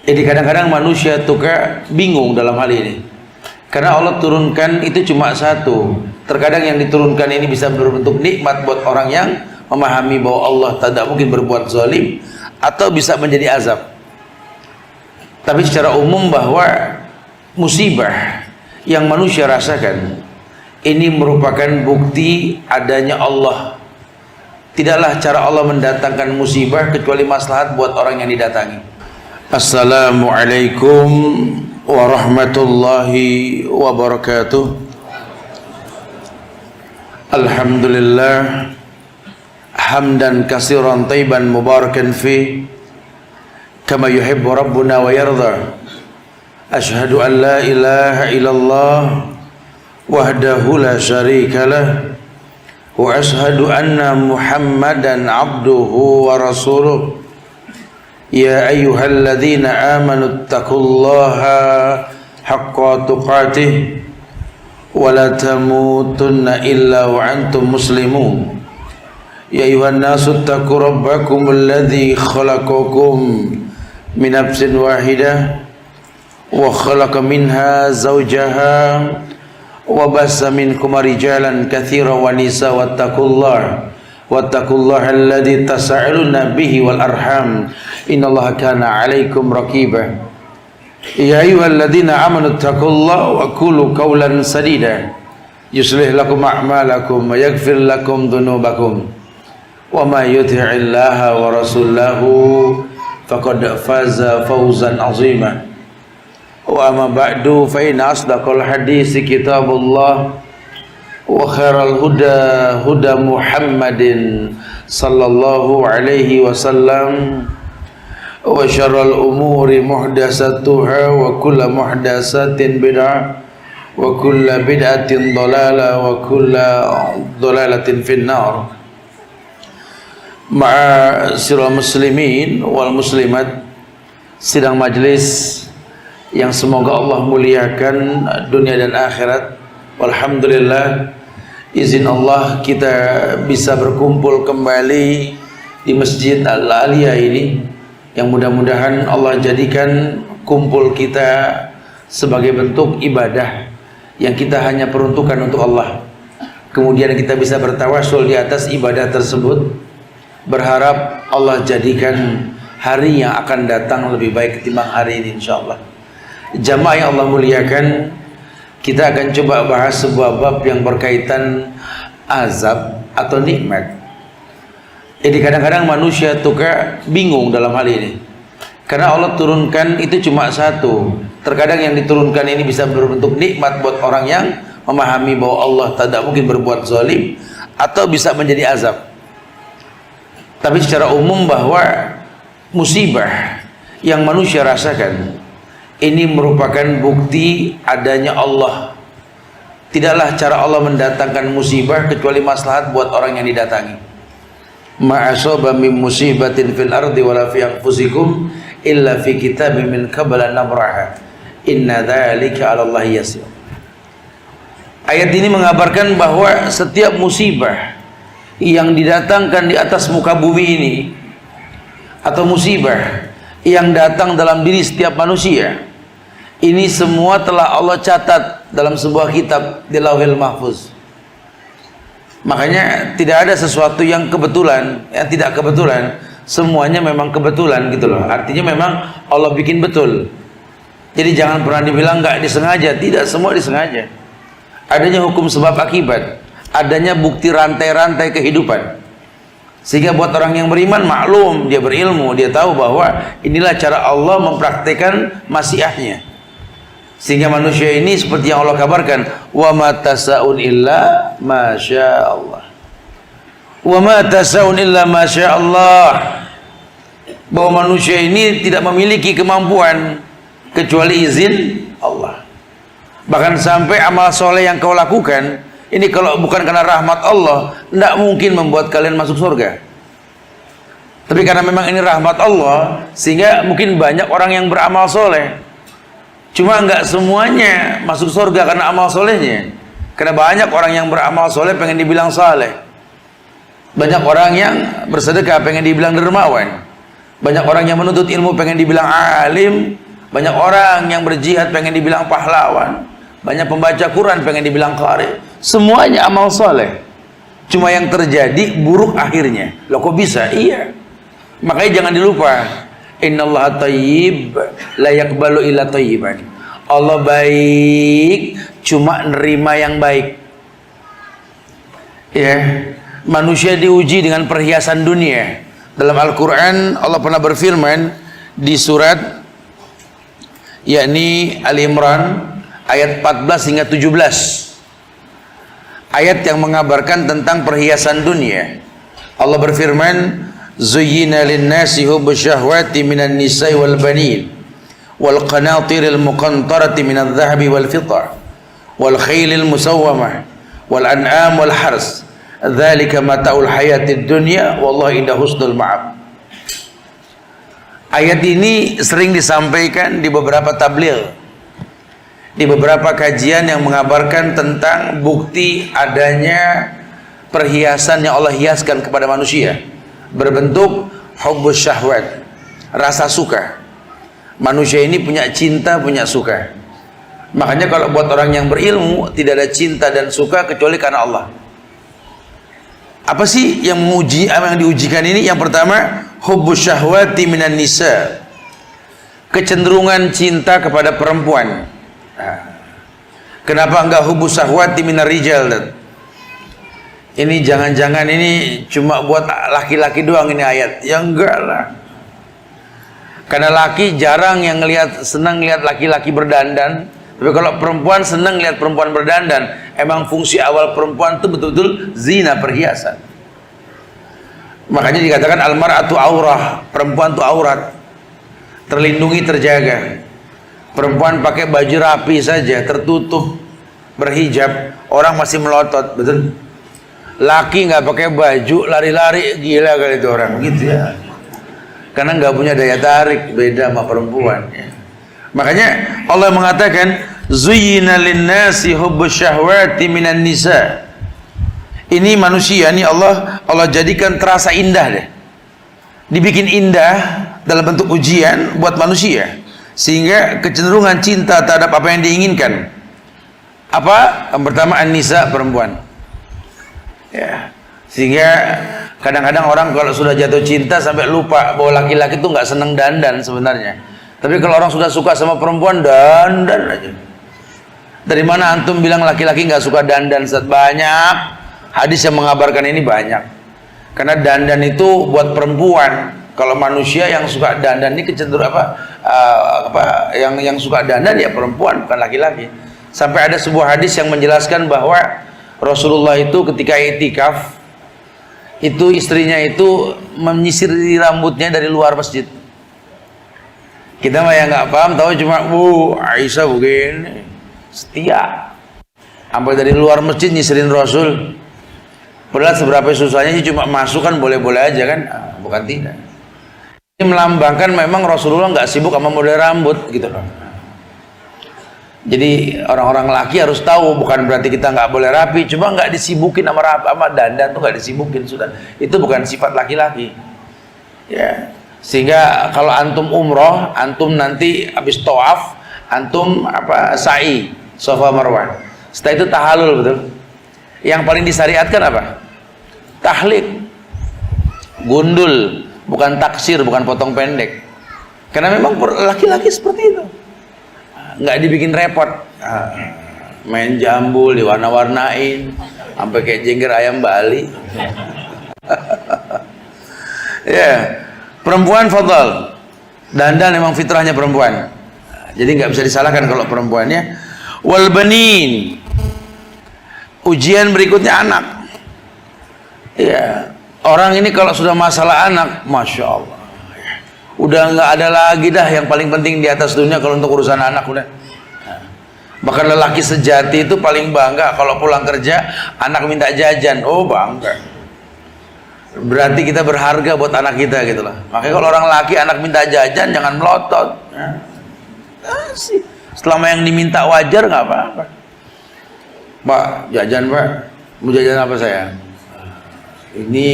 Jadi kadang-kadang manusia tuh bingung dalam hal ini, karena Allah turunkan itu cuma satu. Terkadang yang diturunkan ini bisa berbentuk nikmat buat orang yang memahami bahwa Allah tidak mungkin berbuat zalim, atau bisa menjadi azab. Tapi secara umum bahwa musibah yang manusia rasakan ini merupakan bukti adanya Allah. Tidaklah cara Allah mendatangkan musibah kecuali maslahat buat orang yang didatangi. Assalamualaikum warahmatullahi wabarakatuh. Alhamdulillah hamdan katsiran thayyiban mubarakan fi kama yuhibbu rabbuna wa yarda. Asyhadu an la ilaha illallah wahdahu la syarika lah wa asyhadu anna Muhammadan abduhu wa rasuluh. Ya ayyuhalladzina amanu taqullaha haqqa tuqatih wa la tamutunna illa wa antum muslimun. Ya ayyuhan nasu taqu rabbakum alladzi khalaqakum min nafsin wahidah wa khalaqa minha zawjaha wa bassa minkum rijalan katsiran wa nisaa wattaqullaha alladzi tasaaluna bihi wal arham innallaha kana 'alaikum raqiba. Ya ayyuhalladzina amanu taqullaha wa qulu qawlan sadida yuslih lakum a'malakum wa yaghfir lakum dhunubakum wa may yuti'illaha wa rasulahu faqad faza fawzan 'azima. Wa amma ba'du fa inna asdaqal hadisi kitabullah wa khairal huda huda Muhammadin sallallahu alaihi wasallam wa syarral umuri muhdatsatuha wa kullu muhdatsatin bid'ah wa kullu bid'atin dhalalah wa kullu dhalalatin finnar. Ma'asyiral muslimin wal muslimat, sidang majlis yang semoga Allah muliakan dunia dan akhirat. Alhamdulillah, izin Allah kita bisa berkumpul kembali di Masjid Al-Aliyah ini, yang mudah-mudahan Allah jadikan kumpul kita sebagai bentuk ibadah yang kita hanya peruntukkan untuk Allah. Kemudian kita bisa bertawasul di atas ibadah tersebut, berharap Allah jadikan hari yang akan datang lebih baik ketimbang hari ini insyaallah. Jamaah yang Allah muliakan, kita akan coba bahas sebuah bab yang berkaitan azab atau nikmat. Jadi kadang-kadang manusia tuh bingung dalam hal ini, karena Allah turunkan itu cuma satu. Terkadang yang diturunkan ini bisa berbentuk nikmat buat orang yang memahami bahwa Allah tidak mungkin berbuat zalim, atau bisa menjadi azab. Tapi secara umum bahwa musibah yang manusia rasakan ini merupakan bukti adanya Allah. Tidaklah cara Allah mendatangkan musibah kecuali maslahat buat orang yang didatangi. Ma asaba min musibatin fil ardi wala fi anfusikum illa fi kitabim min qabla an nabraha inna dzalika 'ala Allah yasir. Ayat ini mengabarkan bahwa setiap musibah yang didatangkan di atas muka bumi ini, atau musibah yang datang dalam diri setiap manusia, ini semua telah Allah catat dalam sebuah kitab di Lauhil Mahfuz. Makanya tidak ada sesuatu yang kebetulan, yang tidak kebetulan. Semuanya memang kebetulan gitu loh. Artinya memang Allah bikin betul. Jadi jangan pernah dibilang nggak disengaja. Tidak, semua disengaja. Adanya hukum sebab akibat, adanya bukti rantai-rantai kehidupan. Sehingga buat orang yang beriman maklum, dia berilmu, dia tahu bahwa inilah cara Allah mempraktikkan masyiahnya. Sehingga manusia ini seperti yang Allah kabarkan, wa ma tasa'un illa masya Allah. Wa ma tasa'un illa masya Allah. Bahwa manusia ini tidak memiliki kemampuan kecuali izin Allah. Bahkan sampai amal soleh yang kau lakukan ini kalau bukan karena rahmat Allah, tidak mungkin membuat kalian masuk surga. Tapi karena memang ini rahmat Allah, sehingga mungkin banyak orang yang beramal soleh. Cuma nggak semuanya masuk surga karena amal solehnya. Karena banyak orang yang beramal soleh pengen dibilang saleh. Banyak orang yang bersedekah pengen dibilang dermawan. Banyak orang yang menuntut ilmu pengen dibilang alim, banyak orang yang berjihad pengen dibilang pahlawan, banyak pembaca Quran pengen dibilang qari. Semuanya amal soleh, cuma yang terjadi buruk akhirnya. Loh kok bisa? Iya, makanya jangan dilupa, innallaha thayyib la yaqbalu illa thayyiban. Allah baik, cuma nerima yang baik. Ya, manusia diuji dengan perhiasan dunia. Dalam Al-Quran Allah pernah berfirman di surat yakni Al-Imran ayat 14 hingga 17, ayat yang mengabarkan tentang perhiasan dunia. Allah berfirman, zuyyina lin-nasi hubbus syahwati minan nisa'i wal banin wal qanatiril muqantarati minadh dhahabi wal fiddah wal khailil musawwamah wal an'am wal hars dzalika mata'ul hayatid dunya wallahu inda husnul ma'ab. Ayat ini sering disampaikan di beberapa tabligh, di beberapa kajian yang mengabarkan tentang bukti adanya perhiasan yang Allah hiaskan kepada manusia berbentuk hubbus syahwat, rasa suka. Manusia ini punya cinta, punya suka. Makanya kalau buat orang yang berilmu tidak ada cinta dan suka kecuali karena Allah. Apa sih yang diujikan ini? Yang pertama, hubbus syahwati minan nisa, kecenderungan cinta kepada perempuan. Kenapa enggak hubbus syahwati minar rijal? Ini jangan-jangan ini cuma buat laki-laki doang ini ayat? Ya enggak lah. Karena laki jarang yang senang lihat laki-laki berdandan. Tapi kalau perempuan senang lihat perempuan berdandan. Emang fungsi awal perempuan itu betul-betul zina, perhiasan. Makanya dikatakan almar'atu aurah, perempuan itu aurat, terlindungi, terjaga. Perempuan pakai baju rapi saja, tertutup, berhijab, orang masih melotot, betul. Laki nggak pakai baju, lari-lari, gila kali itu orang, gitu ya. Karena nggak punya daya tarik, beda sama perempuan. Ya. Makanya Allah mengatakan, zuyyina lin-nasi hubbus syahwati minan nisa. Ini manusia, ini Allah jadikan terasa indah deh. Dibikin indah dalam bentuk ujian buat manusia, sehingga kecenderungan cinta terhadap apa yang diinginkan. Apa? Yang pertama an-nisa, perempuan. Ya. Sehingga kadang-kadang orang kalau sudah jatuh cinta sampai lupa bahwa laki-laki itu nggak seneng dandan sebenarnya. Tapi kalau orang sudah suka sama perempuan, dandan aja. Dari mana antum bilang laki-laki nggak suka dandan? Banyak hadis yang mengabarkan ini, banyak. Karena dandan itu buat perempuan. Kalau manusia yang suka dandan ini kecenderungan yang suka dandan ya perempuan, bukan laki-laki. Sampai ada sebuah hadis yang menjelaskan bahwa Rasulullah itu ketika i'tikaf itu istrinya itu menyisir rambutnya dari luar masjid. Kita mah yang nggak paham tahu cuma Aisyah begini setia sampai dari luar masjid nyisirin Rasul. Padahal seberapa susahnya sih, cuma masuk kan boleh-boleh aja kan, bukan tidak. Ini melambangkan memang Rasulullah nggak sibuk sama model rambut gitu loh. Jadi orang-orang laki harus tahu, bukan berarti kita nggak boleh rapi, cuma nggak disibukin sama dandan tuh, nggak disibukin sudah. Itu bukan sifat laki-laki. Ya, sehingga kalau antum umroh, antum nanti habis tawaf, antum sa'i, Safa Marwah. Setelah itu tahallul, betul. Yang paling disyariatkan apa? Tahlik, gundul, bukan taksir, bukan potong pendek. Karena memang laki-laki seperti itu. Nggak dibikin repot, main jambul diwarna-warnain sampai kayak jengger ayam Bali. Ya, perempuan fadal, dandan memang fitrahnya perempuan, jadi nggak bisa disalahkan kalau perempuannya. Wal banin, ujian berikutnya anak. Ya, orang ini kalau sudah masalah anak, masya Allah, udah nggak ada lagi dah yang paling penting di atas dunia kalau untuk urusan anak udah. Bahkan lelaki sejati itu paling bangga kalau pulang kerja anak minta jajan, oh bangga. Berarti kita berharga buat anak kita gitu lah. Makanya kalau orang laki anak minta jajan jangan melotot. Selama yang diminta wajar nggak apa-apa. Pak, jajan Pak, mau jajan apa saya? Ini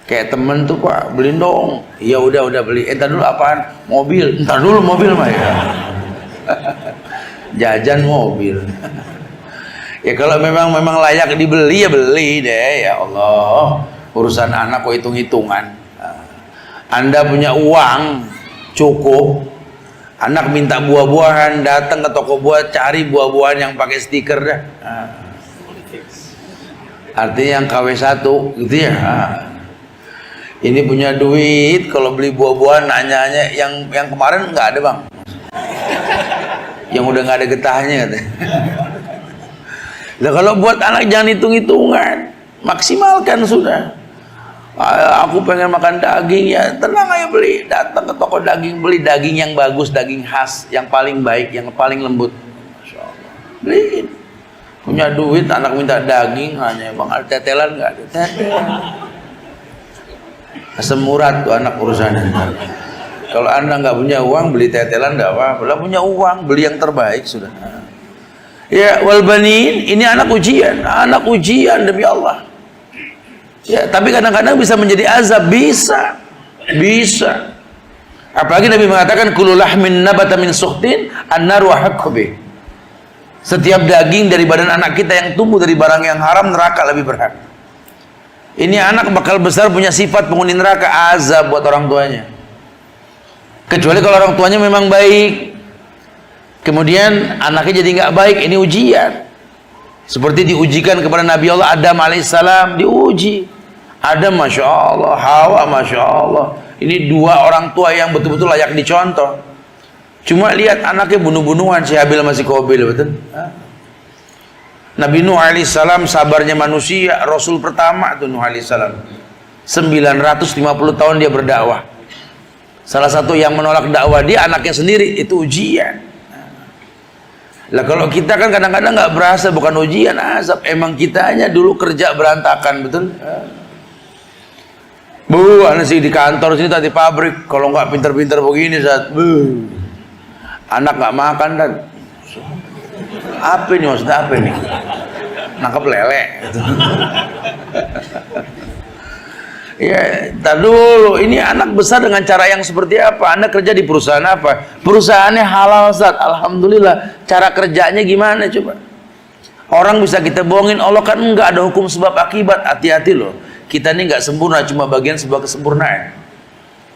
Kayak temen tuh, Pak, beliin dong. Ya udah beli. Entar dulu apaan? Mobil. Entar dulu mobil mah ya. Jajan mobil. Ya kalau memang layak dibeli ya beli deh, ya Allah. Urusan anak kok hitung-hitungan. Anda punya uang cukup, anak minta buah-buahan, datang ke toko buah cari buah-buahan yang pakai stiker dah. Artinya yang KW1 gitu ya. Ini punya duit, kalau beli buah-buahan nanya-nanya yang kemarin nggak ada, Bang. Yang udah nggak ada getahnya katanya. Nah, kalau buat anak jangan hitung-hitungan, maksimalkan sudah. Aku pengen makan daging, ya tenang aja beli, datang ke toko daging, beli daging yang bagus, daging khas, yang paling baik, yang paling lembut. Masya Allah. Beliin. Punya duit, anak minta daging, hanya Bang, ada tetelan nggak? Ada tetelan. Asam urat tuh anak urusannya. Kalau Anda nggak punya uang, beli tetelan nggak apa-apa. Kalau punya uang, beli yang terbaik sudah. Ya, wal banin, ini anak ujian demi Allah. Ya, tapi kadang-kadang bisa menjadi azab, bisa. Apalagi Nabi mengatakan kullu lahmin nabata min sukhtin an-naru haqqu bih. Setiap daging dari badan anak kita yang tumbuh dari barang yang haram, neraka lebih berhak. Ini anak bakal besar punya sifat penghuni neraka, azab buat orang tuanya. Kecuali kalau orang tuanya memang baik. Kemudian anaknya jadi nggak baik, ini ujian. Seperti diujikan kepada Nabi Allah Adam alaihissalam, diuji. Adam masya Allah, Hawa masya Allah. Ini dua orang tua yang betul-betul layak dicontoh. Cuma lihat anaknya bunuh-bunuhan, si Habil masih Qabil, betul? Nabi Nuh alaihissalam sabarnya manusia, Rasul pertama tuh Nuh alaihissalam. 950 tahun dia berdakwah. Salah satu yang menolak dakwah dia anaknya sendiri, itu ujian. Lah kalau kita kan kadang-kadang nggak berasa, bukan ujian, azab. Emang kitanya dulu kerja berantakan, betul? Bu, anak sih di kantor sini tadi pabrik, kalau nggak pinter-pinter begini saat, anak nggak makan dan apa ini maksudnya apa nih? Nangkep lele. Ya, tar dulu. Ini anak besar dengan cara yang seperti apa? Anda kerja di perusahaan apa? Perusahaannya halal, Ustaz. Alhamdulillah. Cara kerjanya gimana coba? Orang bisa kita bohongin, Allah kan enggak, ada hukum sebab akibat. Hati-hati loh. Kita ini enggak sempurna, cuma bagian sebuah kesempurnaan.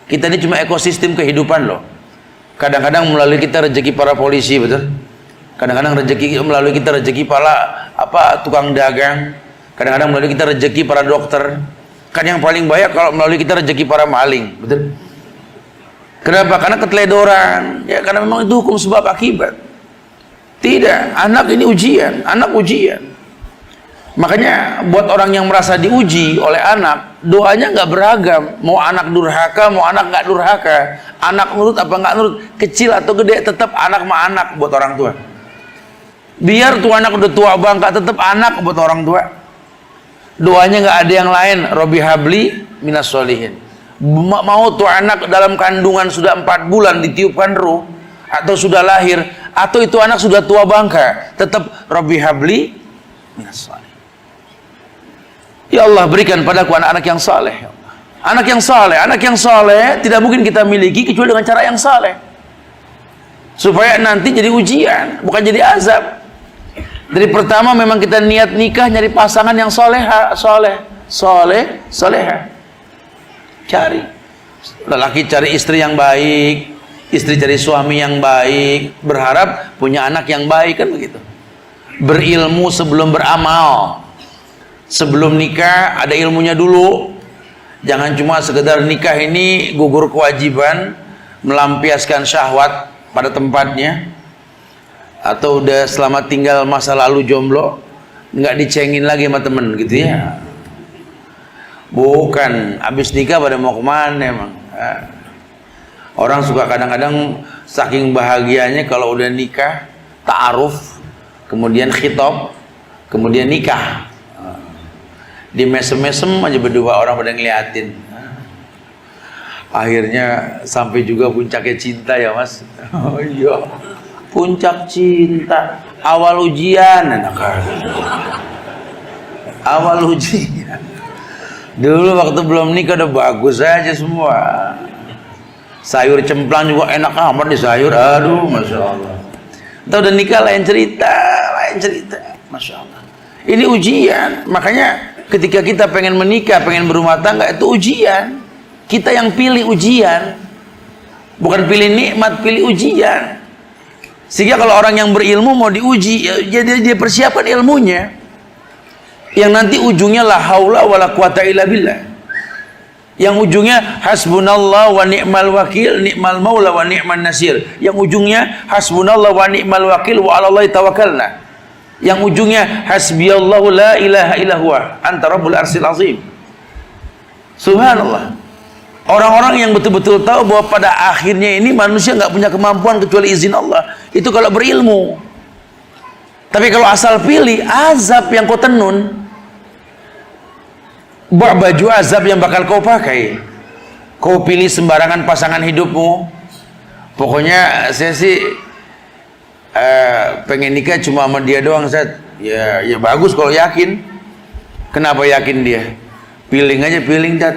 Kita ini cuma ekosistem kehidupan loh. Kadang-kadang melalui kita rezeki para polisi, betul? Kadang-kadang melalui kita rezeki para tukang dagang. Kadang-kadang melalui kita rezeki para dokter. Kan yang paling banyak kalau melalui kita rezeki para maling, betul? Kenapa? Karena keteledoran. Ya karena memang itu hukum sebab akibat. Tidak, anak ini ujian, anak ujian. Makanya buat orang yang merasa diuji oleh anak, doanya nggak beragam. Mau anak durhaka, mau anak nggak durhaka, anak nurut apa nggak nurut, kecil atau gede, tetap anak mah anak buat orang tua. Biar tuh anak udah tua bangka, tetap anak buat orang tua. Doanya nggak ada yang lain, Robi habli minas solihin. Mau tuh anak dalam kandungan sudah 4 bulan ditiupkan ruh, atau sudah lahir, atau itu anak sudah tua bangka, tetap Robi habli minas solihin. Ya Allah, berikan padaku anak-anak yang saleh. Anak yang saleh tidak mungkin kita miliki kecuali dengan cara yang saleh, supaya nanti jadi ujian, bukan jadi azab. Dari pertama memang kita niat nikah nyari pasangan yang soleha, soleha. Cari lelaki, cari istri yang baik, istri cari suami yang baik, berharap punya anak yang baik, kan begitu. Berilmu sebelum beramal. Sebelum nikah ada ilmunya dulu. Jangan cuma sekedar nikah ini gugur kewajiban, melampiaskan syahwat pada tempatnya. Atau udah selamat tinggal masa lalu jomblo, nggak dicengin lagi sama temen gitu ya. Bukan, habis nikah pada mau kemana emang. Orang suka kadang-kadang saking bahagianya kalau udah nikah, ta'aruf, kemudian khitab, kemudian nikah. Di mesem-mesem aja berdua orang pada ngeliatin. Akhirnya sampai juga puncaknya cinta ya mas. Oh iya. Puncak cinta, awal ujian, awal ujian. Dulu waktu belum nikah udah bagus aja semua. Sayur cemplang juga enak amat nih sayur. Aduh, masya Allah. Entah udah nikah lain cerita, masya Allah. Ini ujian. Makanya ketika kita pengen menikah, pengen berumah tangga, itu ujian. Kita yang pilih ujian, bukan pilih nikmat, pilih ujian. Sehingga kalau orang yang berilmu mau diuji, ya dia persiapkan ilmunya. Yang nanti ujungnya la haula wala quwata illa billah. Yang ujungnya hasbunallah wa ni'mal wakil, ni'mal maula wa ni'man nasir. Yang ujungnya hasbunallah wa ni'mal wakil wa 'alallahi tawakkalna. Yang ujungnya hasbiyallahu la ilaha illa huwa anta rabbul arsyil azim. Subhanallah. Orang-orang yang betul-betul tahu bahwa pada akhirnya ini manusia nggak punya kemampuan kecuali izin Allah. Itu kalau berilmu. Tapi kalau asal pilih, azab yang kau tenun. Baju azab yang bakal kau pakai. Kau pilih sembarangan pasangan hidupmu. Pokoknya saya sih pengen nikah cuma sama dia doang, Ustaz. Ya bagus kalau yakin. Kenapa yakin dia? Feeling aja, feeling, Ustaz.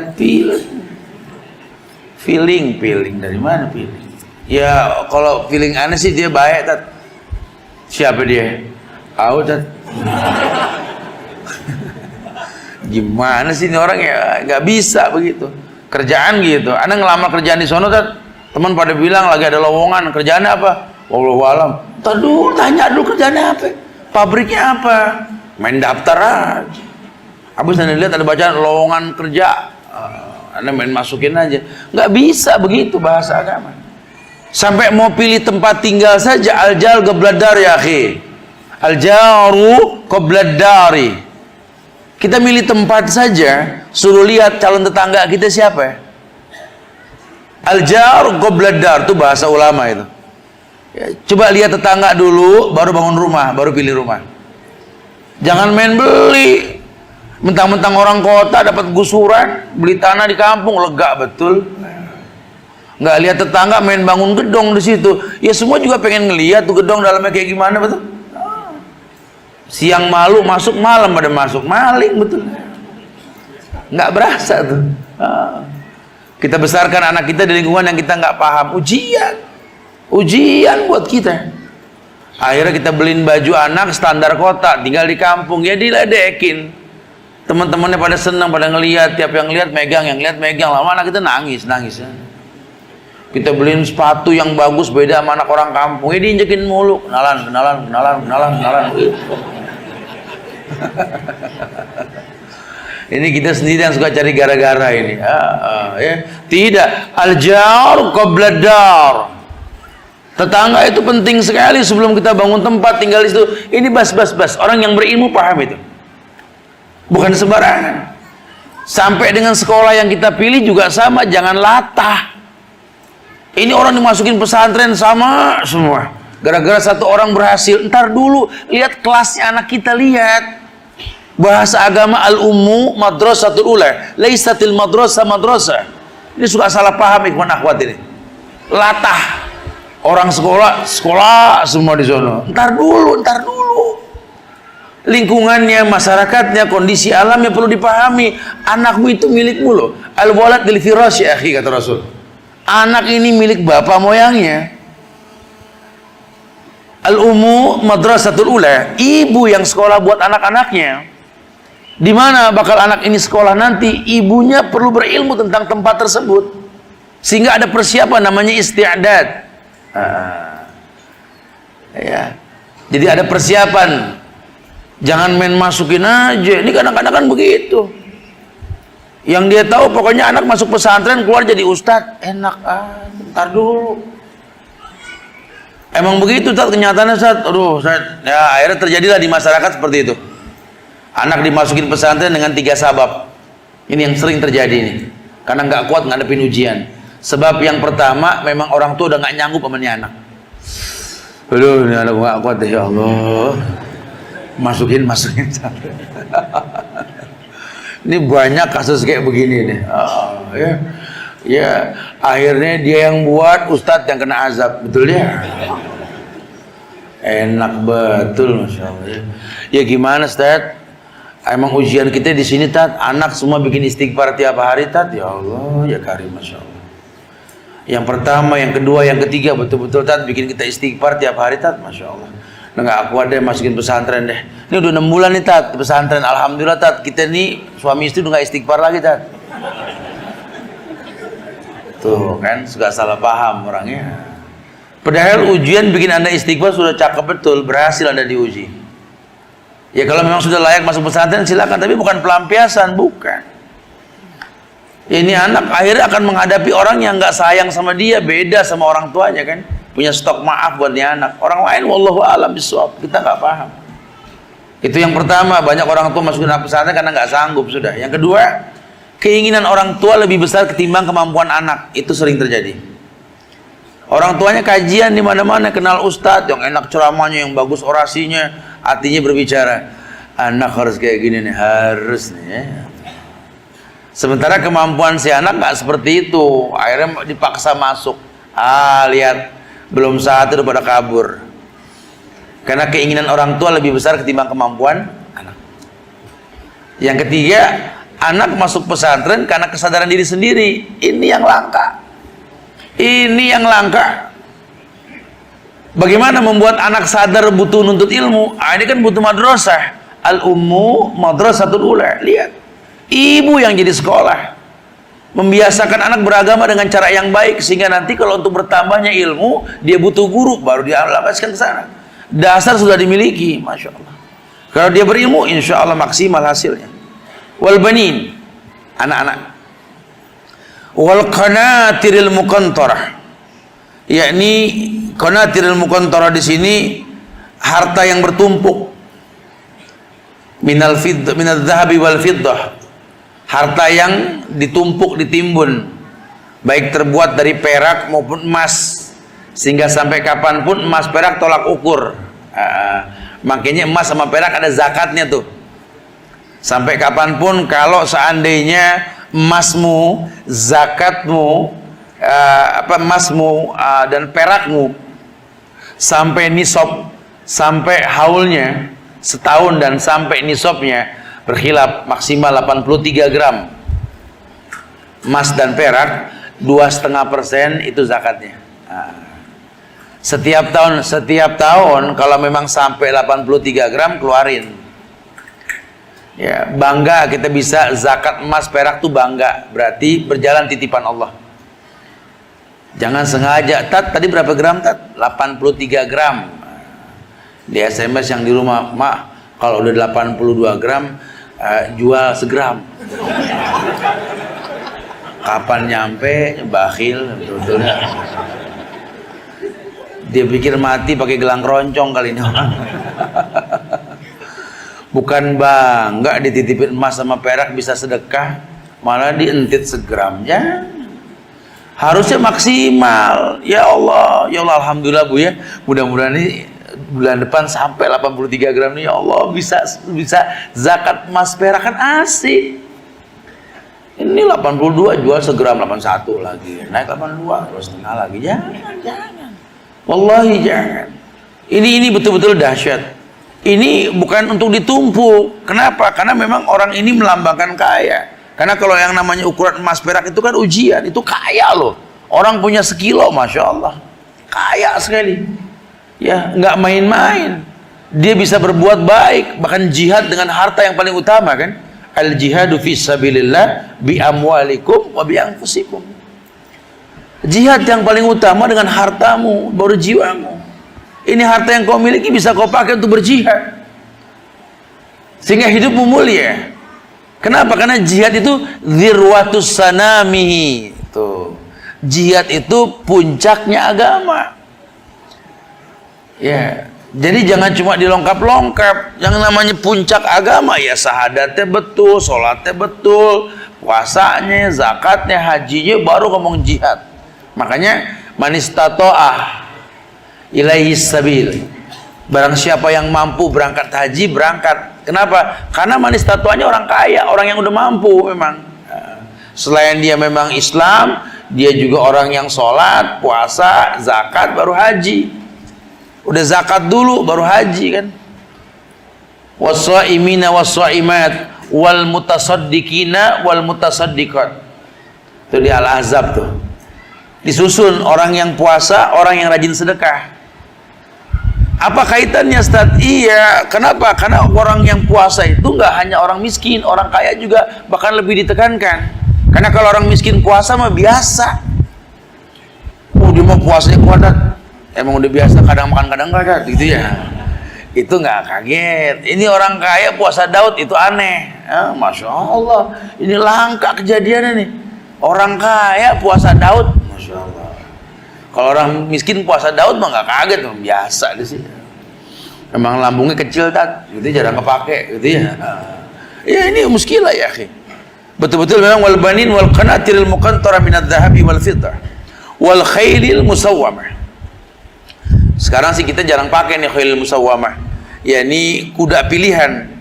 Feeling dari mana feeling? Ya kalau feeling aneh sih dia baik, Ustaz. Siapa dia? Ustaz. Gimana sih ini orang ya, nggak bisa begitu. Kerjaan gitu. Anda ngelamar kerjaan di sono, teman pada bilang lagi ada lowongan, kerjaannya apa? Wallahu alam. Tanya dulu kerjaannya apa? Pabriknya apa? Main daftar aja. Habis Anda lihat ada bacaan lowongan kerja, Anda main masukin aja. Nggak bisa begitu bahasa agama. Sampai mau pilih tempat tinggal saja, al-jal qabladar ya akhi. Al-jaru qabladari. Kita milih tempat saja, suruh lihat calon tetangga kita siapa. Al-jar qabladar itu bahasa ulama itu. Ya, coba lihat tetangga dulu, baru bangun rumah, baru pilih rumah. Jangan main beli. Mentang-mentang orang kota dapat gusuran, beli tanah di kampung lega betul. Nggak lihat tetangga main bangun gedong di situ. Ya semua juga pengen ngelihat tuh gedong dalamnya kayak gimana betul. Siang malu masuk, malam pada masuk, maling betul. Nggak berasa tuh. Kita besarkan anak kita di lingkungan yang kita nggak paham. Ujian buat kita. Akhirnya kita beliin baju anak standar kota, tinggal di kampung, ya diledekin. Teman-temannya pada senang, pada ngelihat, tiap yang lihat megang, yang lihat megang. Lama anak kita nangis ya. Kita beliin sepatu yang bagus beda sama anak orang kampung, ya diinjekin mulu, kenalan gitu. Ini kita sendiri yang suka cari gara-gara ini. Ya. Tidak, al-jar qabladar. Tetangga itu penting sekali sebelum kita bangun tempat tinggal di situ. Ini bas. Orang yang berilmu paham itu. Bukan sembarangan. Sampai dengan sekolah yang kita pilih juga sama, jangan latah. Ini orang dimasukin pesantren sama semua. Gara-gara satu orang berhasil, ntar dulu lihat kelasnya anak kita, lihat. Bahasa agama al-ummu madrasatul ula, laisatil madrasah. Ini suka salah paham ikhwan akhwat ini. Latah. Orang sekolah semua di sana. Ntar dulu. Lingkungannya, masyarakatnya, kondisi alamnya perlu dipahami. Anakmu itu milikmu loh. Al-walad lil firasy akhi, kata Rasul. Anak ini milik bapak moyangnya. Al-ummu madrasatul ula, ibu yang sekolah buat anak-anaknya. Di mana bakal anak ini sekolah nanti, ibunya perlu berilmu tentang tempat tersebut. Sehingga ada persiapan namanya isti'dad. Ya. Jadi ada persiapan. Jangan main masukin aja. Ini kadang-kadang kan begitu. Yang dia tahu pokoknya anak masuk pesantren keluar jadi ustadz. Enak bentar dulu. Emang begitu Ustaz, kenyataannya Ustaz. Ya akhirnya terjadilah di masyarakat seperti itu. Anak dimasukin pesantren dengan 3 sabab. Ini yang sering terjadi nih. Karena nggak kuat ngadepin ujian. Sebab yang pertama, memang orang tua udah nggak nyanggup sama nih anak. Aduh, ini anak nggak kuat ya Allah. Masukin. Ini banyak kasus kayak begini nih. Ya, akhirnya dia yang buat, ustadz yang kena azab, betul ya? Enak betul, masya Allah. Ya gimana, Ustadz? Emang ujian kita di sini Tat, anak semua bikin istighfar tiap hari Tat. Ya Allah, ya Karim, Masya Allah. Yang pertama, yang kedua, yang ketiga betul-betul Tat bikin kita istighfar tiap hari Tat, Masya Allah. Nah, nggak kuat deh masukin pesantren deh. Ini udah 6 bulan nih Tat pesantren. Alhamdulillah Tat, kita nih suami istri udah nggak istighfar lagi Tat. Tuh kan, suka salah paham orangnya. Padahal ujian bikin anda istighfar sudah cakep betul, berhasil anda diuji. Ya kalau memang sudah layak masuk pesantren silakan, tapi bukan pelampiasan, bukan. Ini anak akhirnya akan menghadapi orang yang nggak sayang sama dia, beda sama orang tuanya kan. Punya stok maaf buat dia anak. Orang lain wallahu a'lam bishawab, kita nggak paham. Itu yang pertama, banyak orang tua masukin anak pesantren karena nggak sanggup sudah. Yang kedua, keinginan orang tua lebih besar ketimbang kemampuan anak. Itu sering terjadi. Orang tuanya kajian di mana-mana, kenal ustadz yang enak ceramahnya, yang bagus orasinya, artinya berbicara. Anak harus kayak gini nih, harus nih ya. Sementara kemampuan si anak nggak seperti itu, akhirnya dipaksa masuk. Lihat, belum saat itu pada kabur. Karena keinginan orang tua lebih besar ketimbang kemampuan anak. Yang ketiga, anak masuk pesantren karena kesadaran diri sendiri. Ini yang langka. Ini yang langka. Bagaimana membuat anak sadar butuh nuntut ilmu? Ini kan butuh madrasah. Al-ummu madrasatul ula. Lihat, ibu yang jadi sekolah, membiasakan anak beragama dengan cara yang baik, sehingga nanti kalau untuk bertambahnya ilmu dia butuh guru, baru dia lapaskan ke sana. Dasar sudah dimiliki, Masya Allah. Kalau dia berilmu, insya Allah maksimal hasilnya. Wal banin, anak-anak. Wal qanatiril muqantarah, yakni qanatiril muqantarah di sini harta yang bertumpuk. Minal dhahabi wal fiddah, harta yang ditumpuk, ditimbun, baik terbuat dari perak maupun emas, sehingga sampai kapanpun emas perak tolak ukur. Makanya emas sama perak ada zakatnya tuh. Sampai kapanpun kalau seandainya emasmu, zakatmu, emasmu dan perakmu sampai nisab, sampai haulnya setahun dan sampai nisabnya berkhilaf, maksimal 83 gram emas dan perak, 2,5% itu zakatnya. Setiap tahun kalau memang sampai 83 gram keluarin. Ya, bangga kita bisa zakat emas perak tuh bangga, berarti berjalan titipan Allah. Jangan sengaja, Tat tadi berapa gram Tat? 83 gram. Di SMS yang di rumah, Mak, kalau udah 82 gram jual segram. Kapan nyampe? Bakhil betulnya. Dia pikir mati pakai gelang keroncong kali ini orang. Bukan bangga dititipin emas sama perak bisa sedekah, malah dientit segram. Ya, harusnya maksimal. Ya Allah, alhamdulillah Bu ya. Mudah-mudahan ini bulan depan sampai 83 gram nih, ya Allah, bisa zakat emas perak, kan asik. Ini 82 jual segram 81 lagi, naik 82 terus setengah lagi. Jangan. Wallahi jangan. Ini betul-betul dahsyat. Ini bukan untuk ditumpuk. Kenapa? Karena memang orang ini melambangkan kaya. Karena kalau yang namanya ukuran emas perak itu kan ujian, itu kaya loh. Orang punya sekilo, Masya Allah, kaya sekali. Ya, nggak main-main. Dia bisa berbuat baik, bahkan jihad dengan harta yang paling utama kan. Al jihadu fi sabilillah bi amwalikum wa bi anfusikum. Jihad yang paling utama dengan hartamu, baru jiwamu. Ini harta yang kau miliki bisa kau pakai untuk berjihad, sehingga hidupmu mulia. Kenapa? Karena jihad itu dzirwatus sanamihi. Tuh. Jihad itu puncaknya agama. Ya, jadi jangan cuma dilengkap-lengkap. Yang namanya puncak agama ya syahadatnya betul, sholatnya betul, puasanya, zakatnya, hajinya, baru ngomong jihad. Makanya manistato'ah ilaihi sabil, barang siapa yang mampu berangkat haji, berangkat. Kenapa? Karena manistato'ahnya orang kaya, orang yang udah mampu memang. Selain dia memang Islam, dia juga orang yang sholat, puasa, zakat, baru haji. Udah zakat dulu baru haji kan. was-shaimina was-shaimat wal mutasaddiqina wal mutasaddiqat. Itu di Al-Ahzab tuh. Disusun orang yang puasa, orang yang rajin sedekah. Apa kaitannya, Ustaz? Iya, kenapa? Karena orang yang puasa itu nggak hanya orang miskin, orang kaya juga bahkan lebih ditekankan. Karena kalau orang miskin puasa mah biasa. Dia mau puasanya kuat, emang udah biasa, kadang makan kadang enggak, gitu ya. Itu nggak kaget. Ini orang kaya puasa Daud, itu aneh. Masya Allah, ini langka kejadiannya nih. Orang kaya puasa Daud, Masya Allah. Kalau orang miskin puasa Daud mah nggak kaget, biasa di sini. Emang lambungnya kecil, gitu jarang kepake, gitu ya. Ya ini muskilah ya, akhi. Betul-betul memang wal banin wal qanatiril muqantara minadz dzahabi wal fiddah wal khailil musawwamah. Sekarang sih kita jarang pakai nih khailil musawwamah. Ya ini kuda pilihan.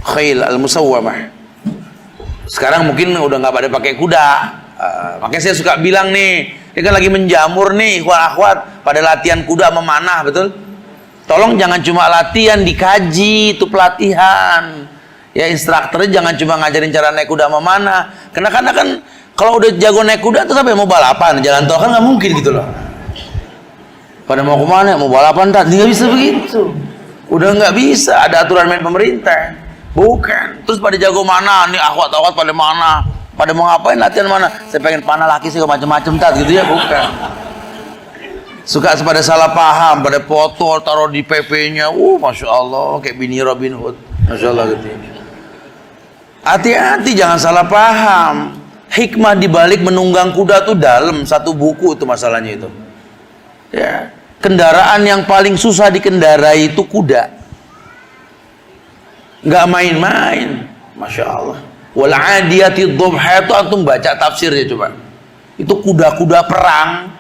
Khail al musawwamah. Sekarang mungkin udah nggak pada pakai kuda. Makanya saya suka bilang nih, ini kan lagi menjamur nih, akhwat pada latihan kuda memanah, betul? Tolong jangan cuma latihan, dikaji itu pelatihan. Ya instrukturnya jangan cuma ngajarin cara naik kuda memanah. Karena kan kalau udah jago naik kuda tuh sampai mau balapan, jalan tol kan nggak mungkin gitu loh. Pada mau kemana? Mau balapan tadi nggak bisa begitu. Udah nggak bisa, ada aturan main pemerintah. Bukan. Terus pada jago mana nih akhwat-akhwat pada mana? Pada mau ngapain latihan mana? Saya pengen panah laki sih macam-macam gitu ya, bukan. Suka pada salah paham, pada foto taruh di PP-nya. Masya Allah, kayak bini Robin Hood. Masya Allah gitu. Hati-hati jangan salah paham. Hikmah dibalik menunggang kuda tuh dalam, satu buku itu masalahnya itu. Ya, kendaraan yang paling susah dikendarai itu kuda. Nggak main-main, Masya Allah. Wal adiyati dhubha itu antum baca tafsirnya coba. Itu kuda-kuda perang,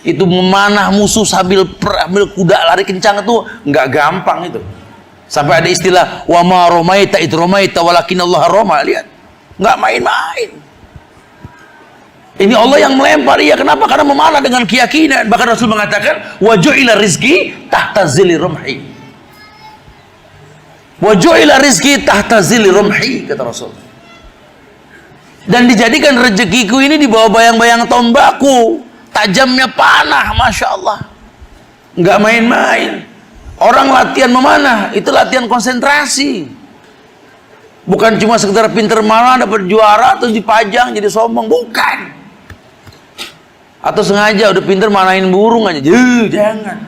itu memanah musuh sambil kuda lari kencang itu nggak gampang itu. Sampai ada istilah wa ma ramaita id ramaita walakinallah rama. Lihat, nggak main-main. Ini Allah yang melempar. Iya, kenapa? Karena memanah dengan keyakinan. Bahkan Rasul mengatakan wa ju'ila rizqi tahta zilli rumhi. Wa ju'ila rizqi tahta zilli rumhi, kata Rasul. Dan dijadikan rezekiku ini di bawah bayang-bayang tombaku, tajamnya panah, Masya Allah. Nggak main-main. Orang latihan memanah itu latihan konsentrasi, bukan cuma sekedar pinter manah dapat juara terus dipajang jadi sombong, bukan. Atau sengaja udah pinter manahin burung aja, jangan.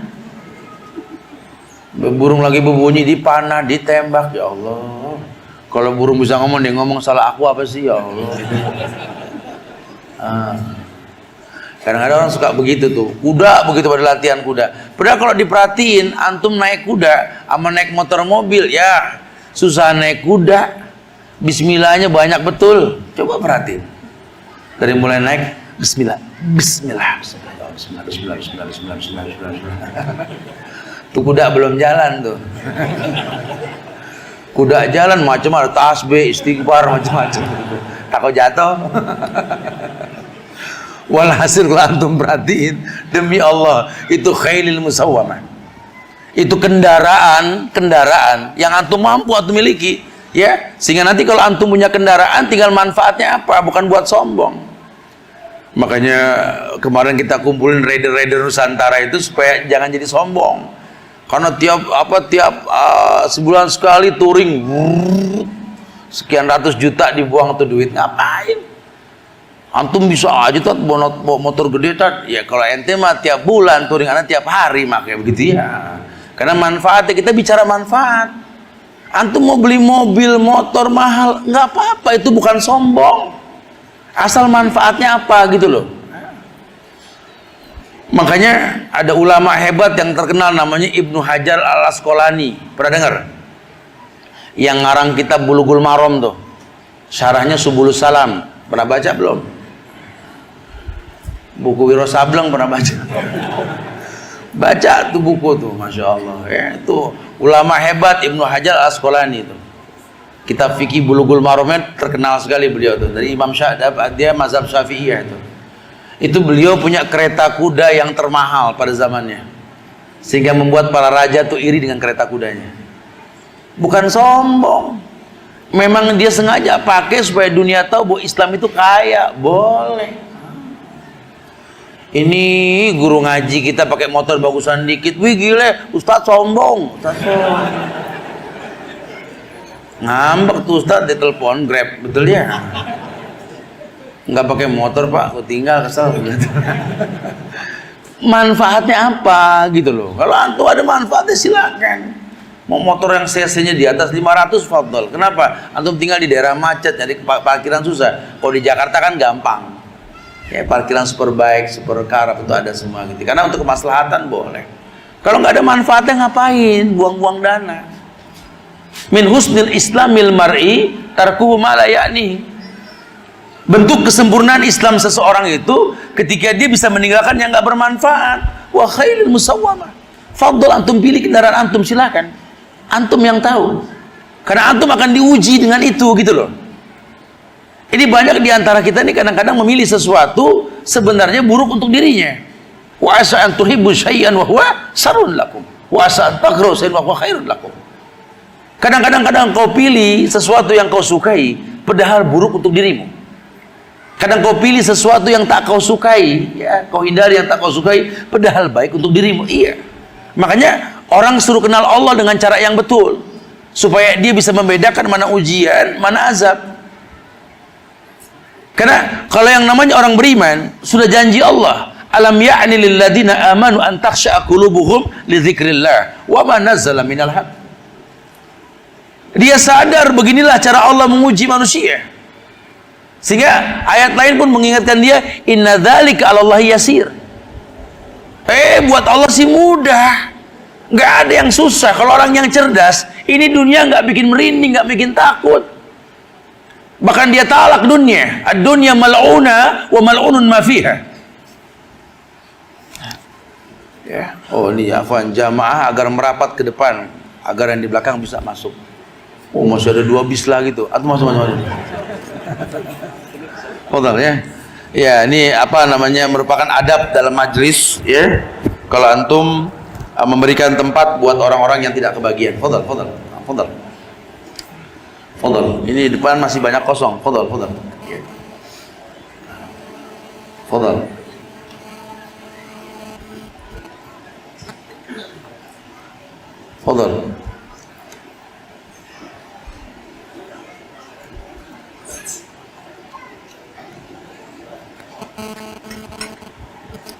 Burung lagi berbunyi dipanah, ditembak, ya Allah. Kalau burung bisa ngomong, dia ngomong salah aku apa sih, ya Allah. Kadang-kadang orang suka begitu tuh, kuda begitu pada latihan kuda. Padahal kalau diperhatiin, antum naik kuda sama naik motor mobil, ya susah naik kuda. Bismillahnya banyak betul. Coba perhatiin. Dari mulai naik, Bismillah, Bismillah, Bismillah, Bismillah, Bismillah, Bismillah, Bismillah, Bismillah, Bismillah. Tuh kuda belum jalan tuh. Kuda jalan macam ada tasbih, istighfar macam-macam. Takut jatuh. Walhasil kalau antum perhatiin, demi Allah itu khailil musawwamah. Itu kendaraan yang antum mampu antum miliki, ya. Sehingga nanti kalau antum punya kendaraan tinggal manfaatnya apa, bukan buat sombong. Makanya kemarin kita kumpulin raider-raider Nusantara itu supaya jangan jadi sombong. Karena tiap sebulan sekali touring, sekian ratus juta dibuang tuh duit, ngapain? Antum bisa aja tuh bawa motor gede tuh, ya kalau ente mah tiap bulan touring, anak tiap hari makanya begitu ya. Karena manfaatnya, kita bicara manfaat. Antum mau beli mobil, motor mahal, nggak apa-apa, itu bukan sombong. Asal manfaatnya apa gitu loh. Makanya ada ulama hebat yang terkenal namanya Ibnu Hajar Al Asqalani. Pernah dengar? Yang ngarang kitab Bulughul Maram tuh. Syarahnya Subulus Salam. Pernah baca belum? Buku Wiro Sableng pernah baca? Baca tuh buku tuh, Masya Allah. Ya, itu ulama hebat Ibnu Hajar Al Asqalani itu. Kitab fikih Bulughul Maramnya terkenal sekali beliau tuh. Dari Imam Syafi'i, dia mazhab Syafi'iyah itu. Itu beliau punya kereta kuda yang termahal pada zamannya, sehingga membuat para raja tuh iri dengan kereta kudanya. bukan sombong. Memang dia sengaja pakai supaya dunia tahu bahwa Islam itu kaya, boleh. Ini guru ngaji kita pakai motor bagusan dikit, wih gile, Ustadz sombong. Ustadz sombong. Ngambek tuh Ustadz, dia telepon Grab, betul ya? Nggak pakai motor Pak, aku tinggal kesel. Manfaatnya apa gitu loh? Kalau antum ada manfaatnya silakan. Mau motor yang cc-nya di atas 500 fadl. Kenapa? Antum tinggal di daerah macet, jadi parkiran susah. Kalau di Jakarta kan gampang. Ya, parkiran Superbike, Supercar itu ada semua gitu. Karena untuk kemaslahatan boleh. Kalau nggak ada manfaatnya ngapain? Buang-buang dana. Min husnil islamil mar'i tarkuhu ma la ya'ni. Bentuk kesempurnaan Islam seseorang itu ketika dia bisa meninggalkan yang nggak bermanfaat. Wa khairul musawwamah. Fadl antum pilih kendaraan antum, silakan. Antum yang tahu. Karena antum akan diuji dengan itu gitu loh. Ini banyak di antara kita nih kadang-kadang memilih sesuatu sebenarnya buruk untuk dirinya. Wa asa an tuhibbu syai'an wa huwa syarrun lakum. Wa asa an takrahu syai'an wa huwa khairun lakum. Kadang-kadang kau pilih sesuatu yang kau sukai padahal buruk untuk dirimu. Kadang kau pilih sesuatu yang tak kau sukai, ya, kau hindari yang tak kau sukai padahal baik untuk dirimu. Iya. Makanya orang suruh kenal Allah dengan cara yang betul supaya dia bisa membedakan mana ujian, mana azab. Karena kalau yang namanya orang beriman sudah janji Allah, alam ya'ni lil ladina amanu an takhsha'a qulubuhum li dzikrillah wa ma nazzala minal haq. Dia sadar beginilah cara Allah menguji manusia. Sehingga ayat lain pun mengingatkan dia, inna dzalika 'alallahi yasir. Buat Allah sih mudah. Nggak ada yang susah. Kalau orang yang cerdas, ini dunia nggak bikin merinding, nggak bikin takut. Bahkan dia talak dunia. Ad-dunya mal'una wa mal'unun ma fiha. Ya. Oh, ini afwan jamaah agar merapat ke depan, agar yang di belakang bisa masuk. Oh, masih ada 2 bis lagi tuh. Atau masuk. Fadhal ya. Ya, ini apa namanya, merupakan adab dalam majlis ya. Kalau antum memberikan tempat buat orang-orang yang tidak kebagian. Fadhal. Ini depan masih banyak kosong. Fadhal.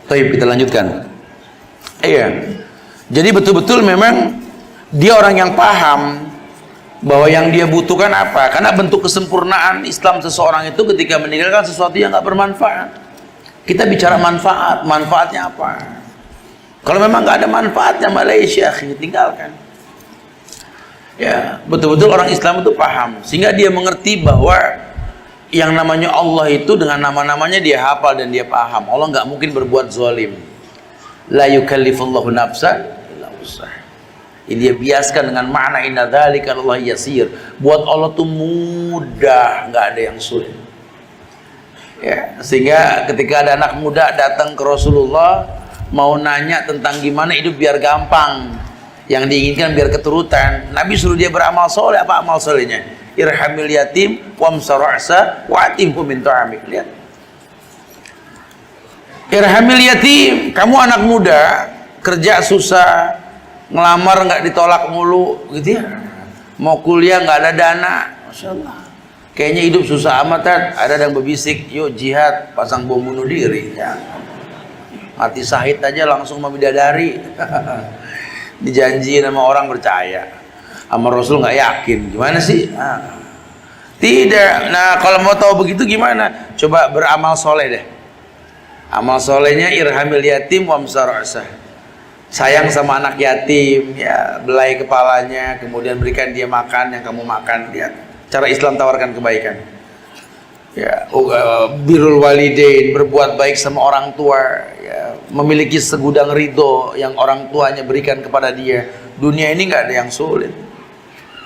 Baik, kita lanjutkan. Iya. Jadi betul-betul memang dia orang yang paham bahwa yang dia butuhkan apa. Karena bentuk kesempurnaan Islam seseorang itu ketika meninggalkan sesuatu yang nggak bermanfaat. Kita bicara manfaat, manfaatnya apa? Kalau memang nggak ada manfaatnya, Malaysia tinggalkan. Ya, betul-betul orang Islam itu paham sehingga dia mengerti bahwa yang namanya Allah itu dengan nama-namanya dia hafal dan dia paham. Allah nggak mungkin berbuat zalim. La yukallifullahu nafsan illa wus'aha. Ini dia biaskan dengan makna inna dzalika 'alallahi yasir. Buat Allah tuh mudah, nggak ada yang sulit. Ya, sehingga ketika ada anak muda datang ke Rasulullah mau nanya tentang gimana hidup biar gampang, yang diinginkan biar keturutan, Nabi suruh dia beramal soleh. Apa amal solehnya? Irhamil yatim wamsar ra'sa wa'timhu min ta'amik. Lihat. Irhamil yatim, kamu anak muda, kerja susah, ngelamar nggak ditolak mulu, gitu ya. Mau kuliah nggak ada dana, Masya Allah. Kayaknya hidup susah amatan. Ada yang berbisik, yuk jihad, pasang bom bunuh diri. Ya. Mati syahid aja langsung mau bidadari. Dijanjiin sama orang percaya. Sama Rasul nggak yakin, gimana sih? Tidak. Nah, kalau mau tahu begitu gimana? Coba beramal soleh deh. Amal solehnya irhamil yatim wamsar ra'sah. Sayang sama anak yatim, ya, belai kepalanya, kemudian berikan dia makan yang kamu makan. Lihat cara Islam tawarkan kebaikan. Ya, birrul walidain, berbuat baik sama orang tua, ya, memiliki segudang ridho yang orang tuanya berikan kepada dia. Dunia ini nggak ada yang sulit.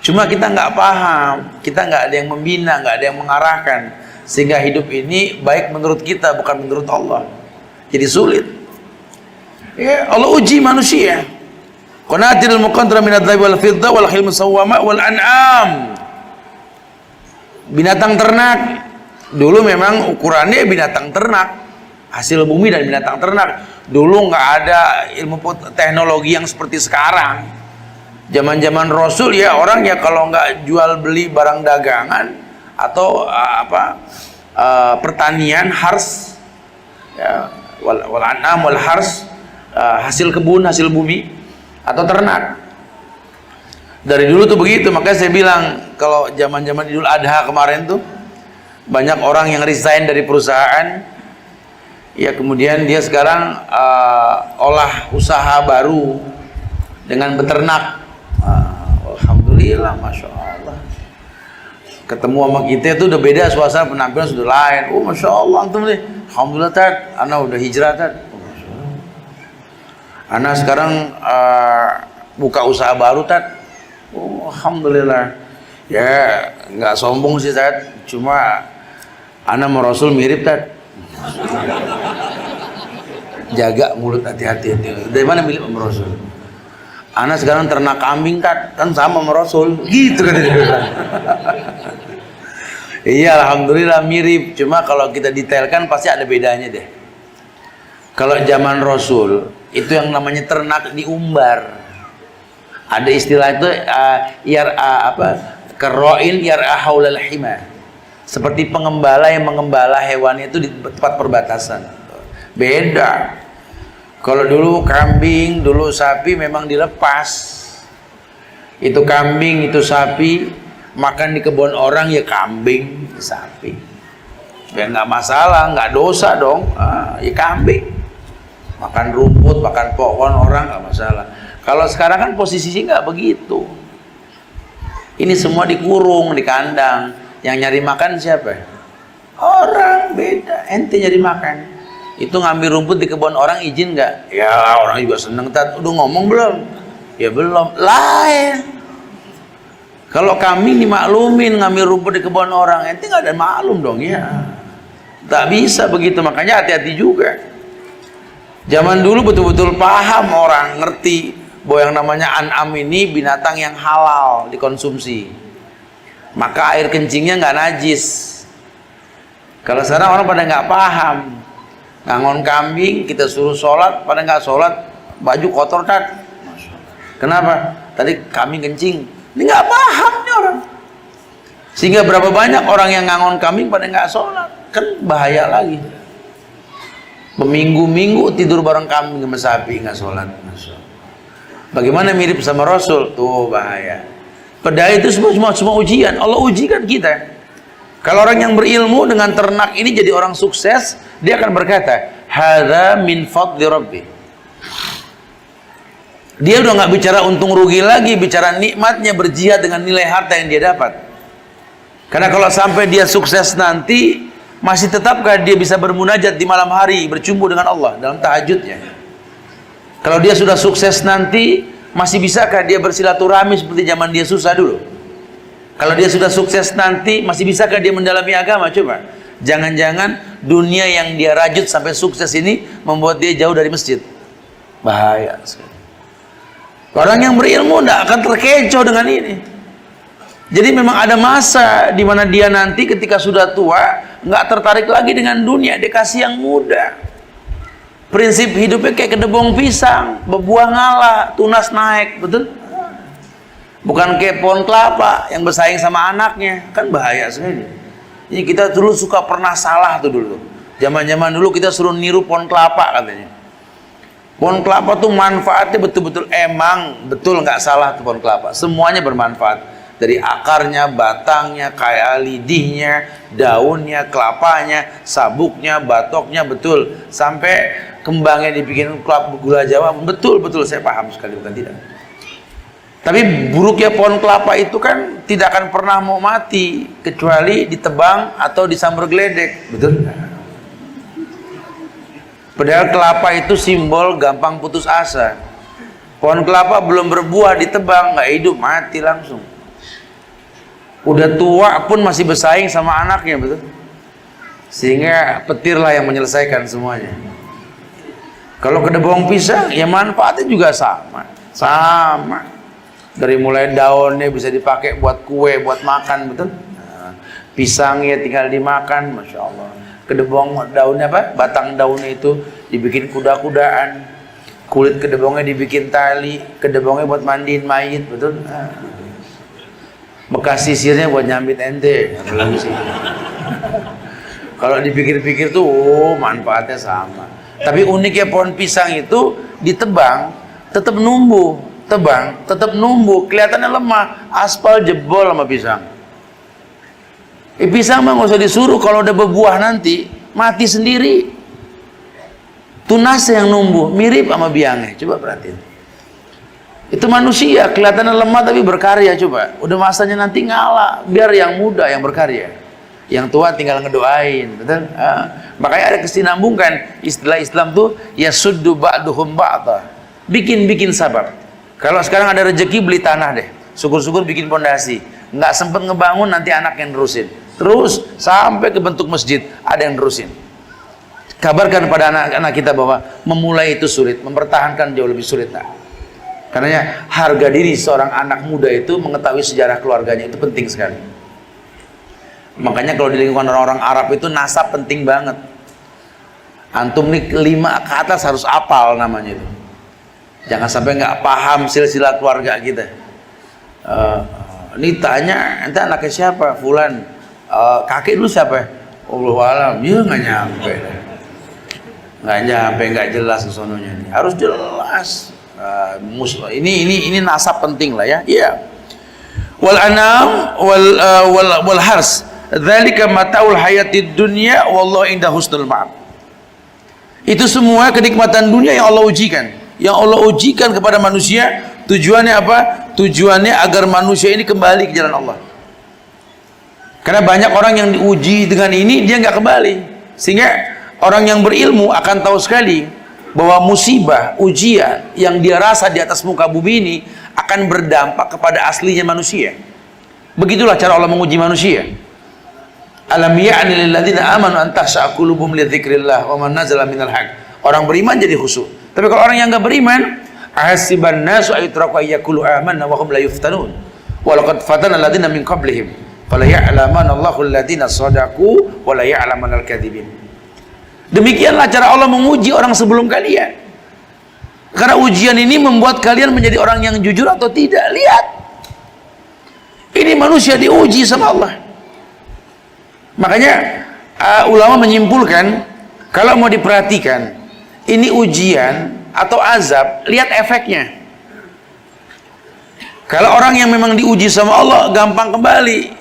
Cuma kita nggak paham, kita nggak ada yang membina, nggak ada yang mengarahkan, sehingga hidup ini baik menurut kita bukan menurut Allah. Jadi sulit. Ya, Allah uji manusia. Qanatirul muqantara minadz dzahabi wal fiddah wal khayl musawwama wal an'am. Binatang ternak dulu memang ukurannya binatang ternak, hasil bumi dan binatang ternak. Dulu nggak ada ilmu teknologi yang seperti sekarang. Zaman-zaman Rasul ya orang ya kalau nggak jual beli barang dagangan atau pertanian hars ya, wal an'am wal hars, hasil kebun, hasil bumi atau ternak. Dari dulu tuh begitu, makanya saya bilang kalau zaman-zaman Idul Adha kemarin tuh banyak orang yang resign dari perusahaan, ya kemudian dia sekarang olah usaha baru dengan beternak. Alhamdulillah, masya Allah. Ketemu sama kita itu udah beda, suasana penampilan sudah lain. Oh masya Allah, antum nih, alhamdulillah Tad, ana udah hijrah Tad. Ana sekarang buka usaha baru Tad. Oh, alhamdulillah. Ya nggak sombong sih Tad, cuma ana sama Rasul mirip Tad. Jaga mulut, hati-hati. Dari mana mirip sama Rasul? Ana sekarang ternak kambing Tad, kan sama sama Rasul. Gitu kan dia. Iya, alhamdulillah mirip. Cuma kalau kita detailkan pasti ada bedanya deh. Kalau zaman Rasul itu yang namanya ternak diumbar. Ada istilah itu keroin yar'a haulal hima. Seperti pengembala yang mengembala hewannya itu di tempat perbatasan. Beda. Kalau dulu kambing, dulu sapi memang dilepas. Itu kambing, itu sapi makan di kebun orang ya kambing, sapi. Ya nggak masalah, nggak dosa dong. Ya kambing. Makan rumput, makan pohon orang nggak masalah. Kalau sekarang kan posisinya nggak begitu. Ini semua dikurung, di kandang. Yang nyari makan siapa? Orang, beda. Ente nyari makan. Itu ngambil rumput di kebun orang izin nggak? Ya orang juga seneng. Udah ngomong belum? Ya belum. Lain. Kalau kami dimaklumin ngambil rumput di kebun orang, ente nggak ada maklum dong ya. Tak bisa begitu, makanya hati-hati juga. Zaman dulu betul-betul paham orang, ngerti bahwa yang namanya an'am ini binatang yang halal dikonsumsi, maka air kencingnya nggak najis. Kalau sekarang orang pada nggak paham, ngangon kambing kita suruh sholat, pada nggak sholat, baju kotor Tad. Kenapa? Tadi kambing kencing. Ini nggak paham nih orang, sehingga berapa banyak orang yang ngangon kambing pada nggak sholat, kan bahaya lagi. Minggu-minggu tidur bareng kambing sama sapi nggak sholat. Bagaimana mirip sama Rasul? Tuh bahaya. Padahal itu semua ujian. Allah ujikan kita. Kalau orang yang berilmu dengan ternak ini jadi orang sukses, dia akan berkata, hadza min fadli rabbi. Dia udah nggak bicara untung rugi lagi, bicara nikmatnya berjihad dengan nilai harta yang dia dapat. Karena kalau sampai dia sukses nanti, masih tetapkah dia bisa bermunajat di malam hari, bercumbu dengan Allah dalam tahajudnya? Kalau dia sudah sukses nanti, masih bisakah dia bersilaturahmi seperti zaman dia susah dulu? Kalau dia sudah sukses nanti, masih bisakah dia mendalami agama? Coba. Jangan-jangan dunia yang dia rajut sampai sukses ini membuat dia jauh dari masjid. Bahaya sekali. Orang yang berilmu tidak akan terkecoh dengan ini. Jadi memang ada masa di mana dia nanti ketika sudah tua nggak tertarik lagi dengan dunia, dia kasih yang muda. Prinsip hidupnya kayak kedebong pisang, berbuah ngalah, tunas naik, betul? Bukan kayak pohon kelapa yang bersaing sama anaknya, kan bahaya sekali. Ini kita dulu suka pernah salah tuh dulu. Zaman-zaman dulu kita suruh niru pohon kelapa katanya. Pohon kelapa tuh manfaatnya betul-betul emang betul nggak salah tuh pohon kelapa. Semuanya bermanfaat. Dari akarnya, batangnya, kayak lidihnya, daunnya, kelapanya, sabuknya, batoknya, betul. Sampai kembangnya dibikin gula Jawa, betul-betul saya paham sekali, bukan tidak. Tapi buruknya pohon kelapa itu kan tidak akan pernah mau mati kecuali ditebang atau disambar geledek, betul? Padahal kelapa itu simbol gampang putus asa. Pohon kelapa belum berbuah ditebang, nggak hidup, mati langsung. Udah tua pun masih bersaing sama anaknya, betul? Sehingga petirlah yang menyelesaikan semuanya. Kalau kedebong pisang, ya manfaatnya juga sama. Sama. Dari mulai daunnya bisa dipakai buat kue, buat makan, betul? Nah, pisangnya tinggal dimakan, masya Allah. Kedebong daunnya apa? Batang daunnya itu dibikin kuda-kudaan, kulit kedebongnya dibikin tali, kedebongnya buat mandiin mayit, betul? Nah, bekas sisirnya buat nyambit ente. Kalau dipikir-pikir tuh, manfaatnya sama. Tapi uniknya pohon pisang itu ditebang, tetap numbuh. Tebang, tetap numbuh, kelihatannya lemah, aspal jebol sama pisang. Pisang mah nggak usah disuruh, kalau udah berbuah nanti mati sendiri. Tunasnya yang numbuh, mirip sama biangnya. Coba perhatiin. Itu manusia, kelihatannya lemah tapi berkarya. Coba, udah masanya nanti ngalah, biar yang muda yang berkarya, yang tua tinggal ngedoain, betul? Makanya ada kesinambungan istilah Islam tuh ya suddu ba'duhum ba'da, bikin sabab. Kalau sekarang ada rezeki beli tanah deh, syukur-syukur bikin pondasi, nggak sempet ngebangun nanti anak yang nerusin, terus sampai ke bentuk masjid ada yang nerusin. Kabarkan pada anak-anak kita bahwa memulai itu sulit, mempertahankan jauh lebih sulit. Nah, karenanya harga diri seorang anak muda itu mengetahui sejarah keluarganya itu penting sekali. Makanya kalau di lingkungan orang-orang Arab itu nasab penting banget. Antum nih 5 ke atas harus apal namanya itu. Jangan sampai nggak paham silsilah keluarga kita. Ini tanya, ente anaknya siapa? Fulan. Kakek dulu siapa? Allahu alam. Ya nggak nyampe. Nggak jelas kesononya. Harus jelas. Ini nasab penting lah ya. Iya. Wal anam wal hars. Dzalika mataul hayatid dunya wallahu inda husnul ma'ab. Itu semua kenikmatan dunia yang Allah ujikan. Yang Allah ujikan kepada manusia, tujuannya apa? Tujuannya agar manusia ini kembali ke jalan Allah. Karena banyak orang yang diuji dengan ini, dia nggak kembali. Sehingga orang yang berilmu akan tahu sekali bahwa musibah, ujian yang dia rasa di atas muka bumi ini akan berdampak kepada aslinya manusia. Begitulah cara Allah menguji manusia. Alam ya'ni lil ladzina amanu an tahsha'a qulubuhum li dzikrillah wa man nazala minal haqq. Orang beriman jadi khusyuk. Tapi kalau orang yang enggak beriman, ahasiban nasu ayutraku ayyakulu amanna wa hum la yuftanun. Wa laqad fatana alladziina min qablihim fala ya'lamanna Allahu alladziina shadaqu wa la ya'lamanal kadzibin. Demikianlah cara Allah menguji orang sebelum kalian. Karena ujian ini membuat kalian menjadi orang yang jujur atau tidak. Lihat. Ini manusia diuji sama Allah. Makanya ulama menyimpulkan kalau mau diperhatikan ini ujian atau azab, lihat efeknya. Kalau orang yang memang diuji sama Allah gampang kembali.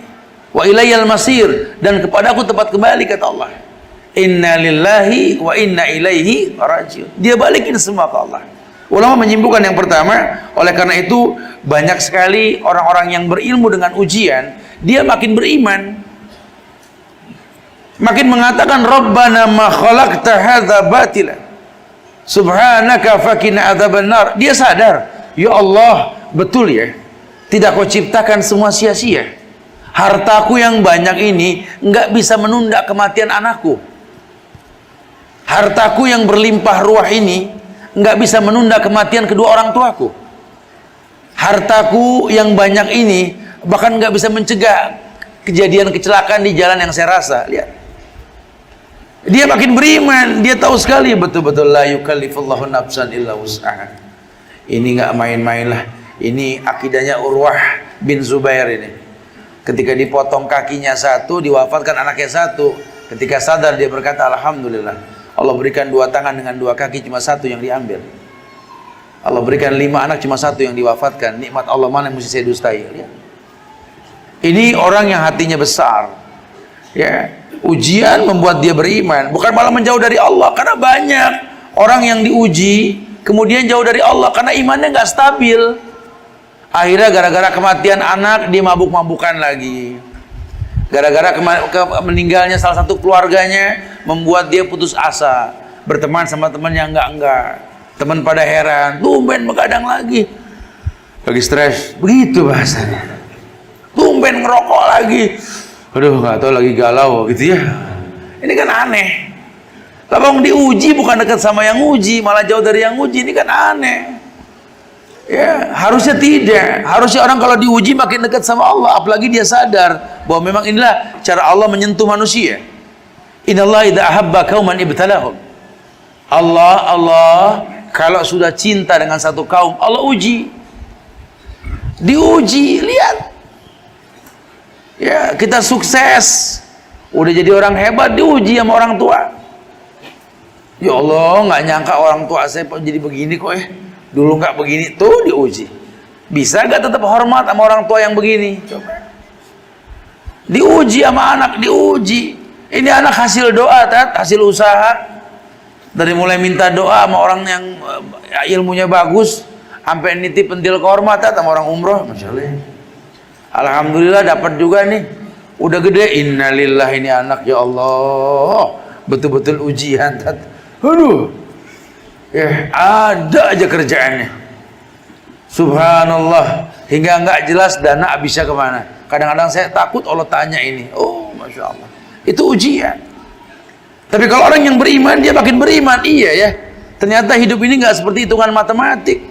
Wa ilayyal masir, dan kepadaku tempat kembali kata Allah. Inna lillahi wa inna ilaihi raji'un. Dia balikin semua ke Allah. Ulama menyimpulkan yang pertama, oleh karena itu banyak sekali orang-orang yang berilmu dengan ujian, dia makin beriman. Makin mengatakan Rabbana ma khalaqta hadza batila subhanaka faqina adzabannar. Dia sadar, ya Allah, betul ya, tidak kau ciptakan semua sia-sia. Hartaku yang banyak ini enggak bisa menunda kematian anakku. Hartaku yang berlimpah ruah ini enggak bisa menunda kematian kedua orang tuaku. Hartaku yang banyak ini bahkan enggak bisa mencegah kejadian kecelakaan di jalan yang saya rasa. Lihat. Dia makin beriman, dia tahu sekali betul-betul la yukallifullahu nafsan illa wus'aha. Ini enggak main-main lah. Ini akidahnya Urwah bin Zubair ini. Ketika dipotong kakinya satu, diwafatkan anaknya satu. Ketika sadar dia berkata, alhamdulillah, Allah berikan 2 tangan dengan 2 kaki, cuma 1 yang diambil. Allah berikan 5 anak, cuma 1 yang diwafatkan. Nikmat Allah mana yang mesti saya dustai? Lihat. Ini orang yang hatinya besar. Ya, ujian membuat dia beriman, bukan malah menjauh dari Allah. Karena banyak orang yang diuji kemudian jauh dari Allah karena imannya nggak stabil. Akhirnya gara-gara kematian anak dia mabuk-mabukan lagi. Gara-gara meninggalnya salah satu keluarganya membuat dia putus asa, berteman sama teman yang enggak. Teman pada heran, tumben begadang lagi stres, begitu bahasanya. Tumben ngerokok lagi, aduh nggak tahu lagi galau gitu ya. Ini kan aneh. Labang diuji bukan dekat sama yang uji, malah jauh dari yang uji, ini kan aneh. Ya, harusnya tidak. Harusnya orang kalau diuji makin dekat sama Allah, apalagi dia sadar bahwa memang inilah cara Allah menyentuh manusia. Innallaha idza ahabba qauman ibtalahum. Allah kalau sudah cinta dengan satu kaum, Allah uji. Diuji, lihat. Ya, kita sukses. Udah jadi orang hebat, diuji sama orang tua. Ya Allah, nggak nyangka orang tua saya jadi begini kok ya. Dulu nggak begini, tuh diuji. Bisa nggak tetap hormat sama orang tua yang begini? Coba. Diuji sama anak, diuji. Ini anak hasil doa, hasil usaha. Dari mulai minta doa sama orang yang ilmunya bagus, sampai nitip pentil korma sama orang umroh, masya Allah. Alhamdulillah dapat juga nih. Udah gede, innalillah ini anak, ya Allah. Betul-betul ujian. Aduh, ya ada aja kerjaannya. Subhanallah, hingga nggak jelas dana bisa kemana. Kadang-kadang saya takut Allah tanya ini. Oh, masya Allah, itu ujian. Tapi kalau orang yang beriman, dia makin beriman. Iya ya, ternyata hidup ini nggak seperti hitungan matematik.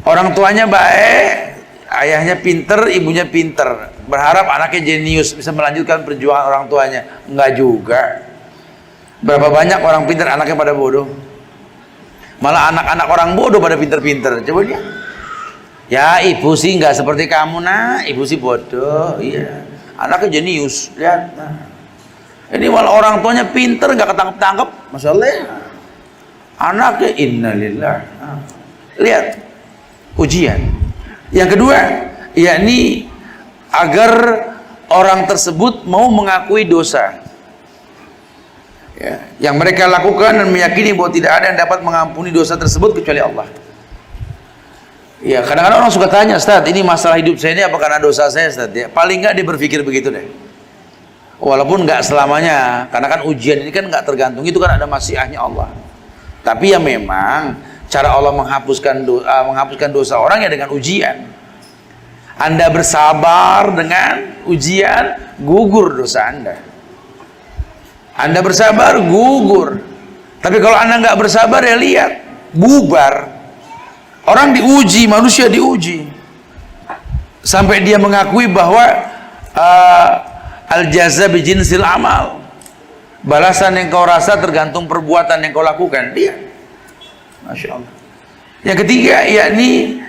Orang tuanya baik, ayahnya pinter, ibunya pinter, berharap anaknya jenius, bisa melanjutkan perjuangan orang tuanya. Enggak juga. Berapa banyak orang pinter anaknya pada bodoh. Malah anak-anak orang bodoh pada pinter-pinter. Coba dia. Ya ibu sih nggak seperti kamu nak, ibu sih bodoh. Iya. Anaknya jenius. Lihat. Nah. Ini malah orang tuanya pinter nggak ketangkep-tangkep. Masya Allah. Anaknya innalillah. Nah. Lihat. Ujian. Yang kedua, yakni agar orang tersebut mau mengakui dosa. Ya, yang mereka lakukan dan meyakini bahwa tidak ada yang dapat mengampuni dosa tersebut kecuali Allah. Ya, kadang-kadang orang suka tanya, Ustaz, ini masalah hidup saya ini apa karena dosa saya, Ustaz? Ya, paling nggak dia berpikir begitu deh. Walaupun nggak selamanya, karena kan ujian ini kan nggak tergantung, itu kan ada masyiahnya Allah. Tapi ya memang cara Allah menghapuskan dosa orang ya dengan ujian. Anda bersabar dengan ujian, gugur dosa Anda. Anda bersabar, gugur. Tapi kalau Anda nggak bersabar, ya lihat, bubar. Orang diuji, manusia diuji. Sampai dia mengakui bahwa al-jaza bijinsil amal. Balasan yang kau rasa tergantung perbuatan yang kau lakukan. Dia. Masya Allah. Yang ketiga, yakni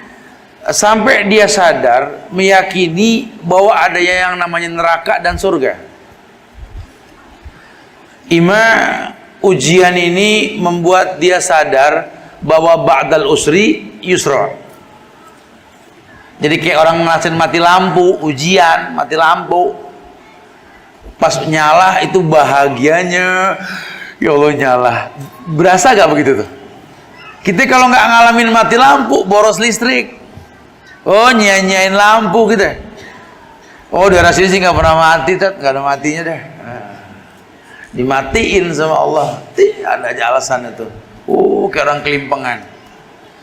sampai dia sadar, meyakini bahwa ada yang namanya neraka dan surga. Ujian ini membuat dia sadar bahwa ba'dal usri yusra. Jadi kayak orang ngerasain mati lampu, ujian, mati lampu. Pas nyala itu bahagianya, ya Allah nyala. Berasa gak begitu tuh? Kita kalau nggak ngalamin mati lampu, boros listrik, oh nyanyain lampu gitu. Oh daerah sini sih nggak pernah mati, nggak ada matinya deh. Dimatiin sama Allah. Ada aja alasannya tuh. Kayak orang kelimpangan.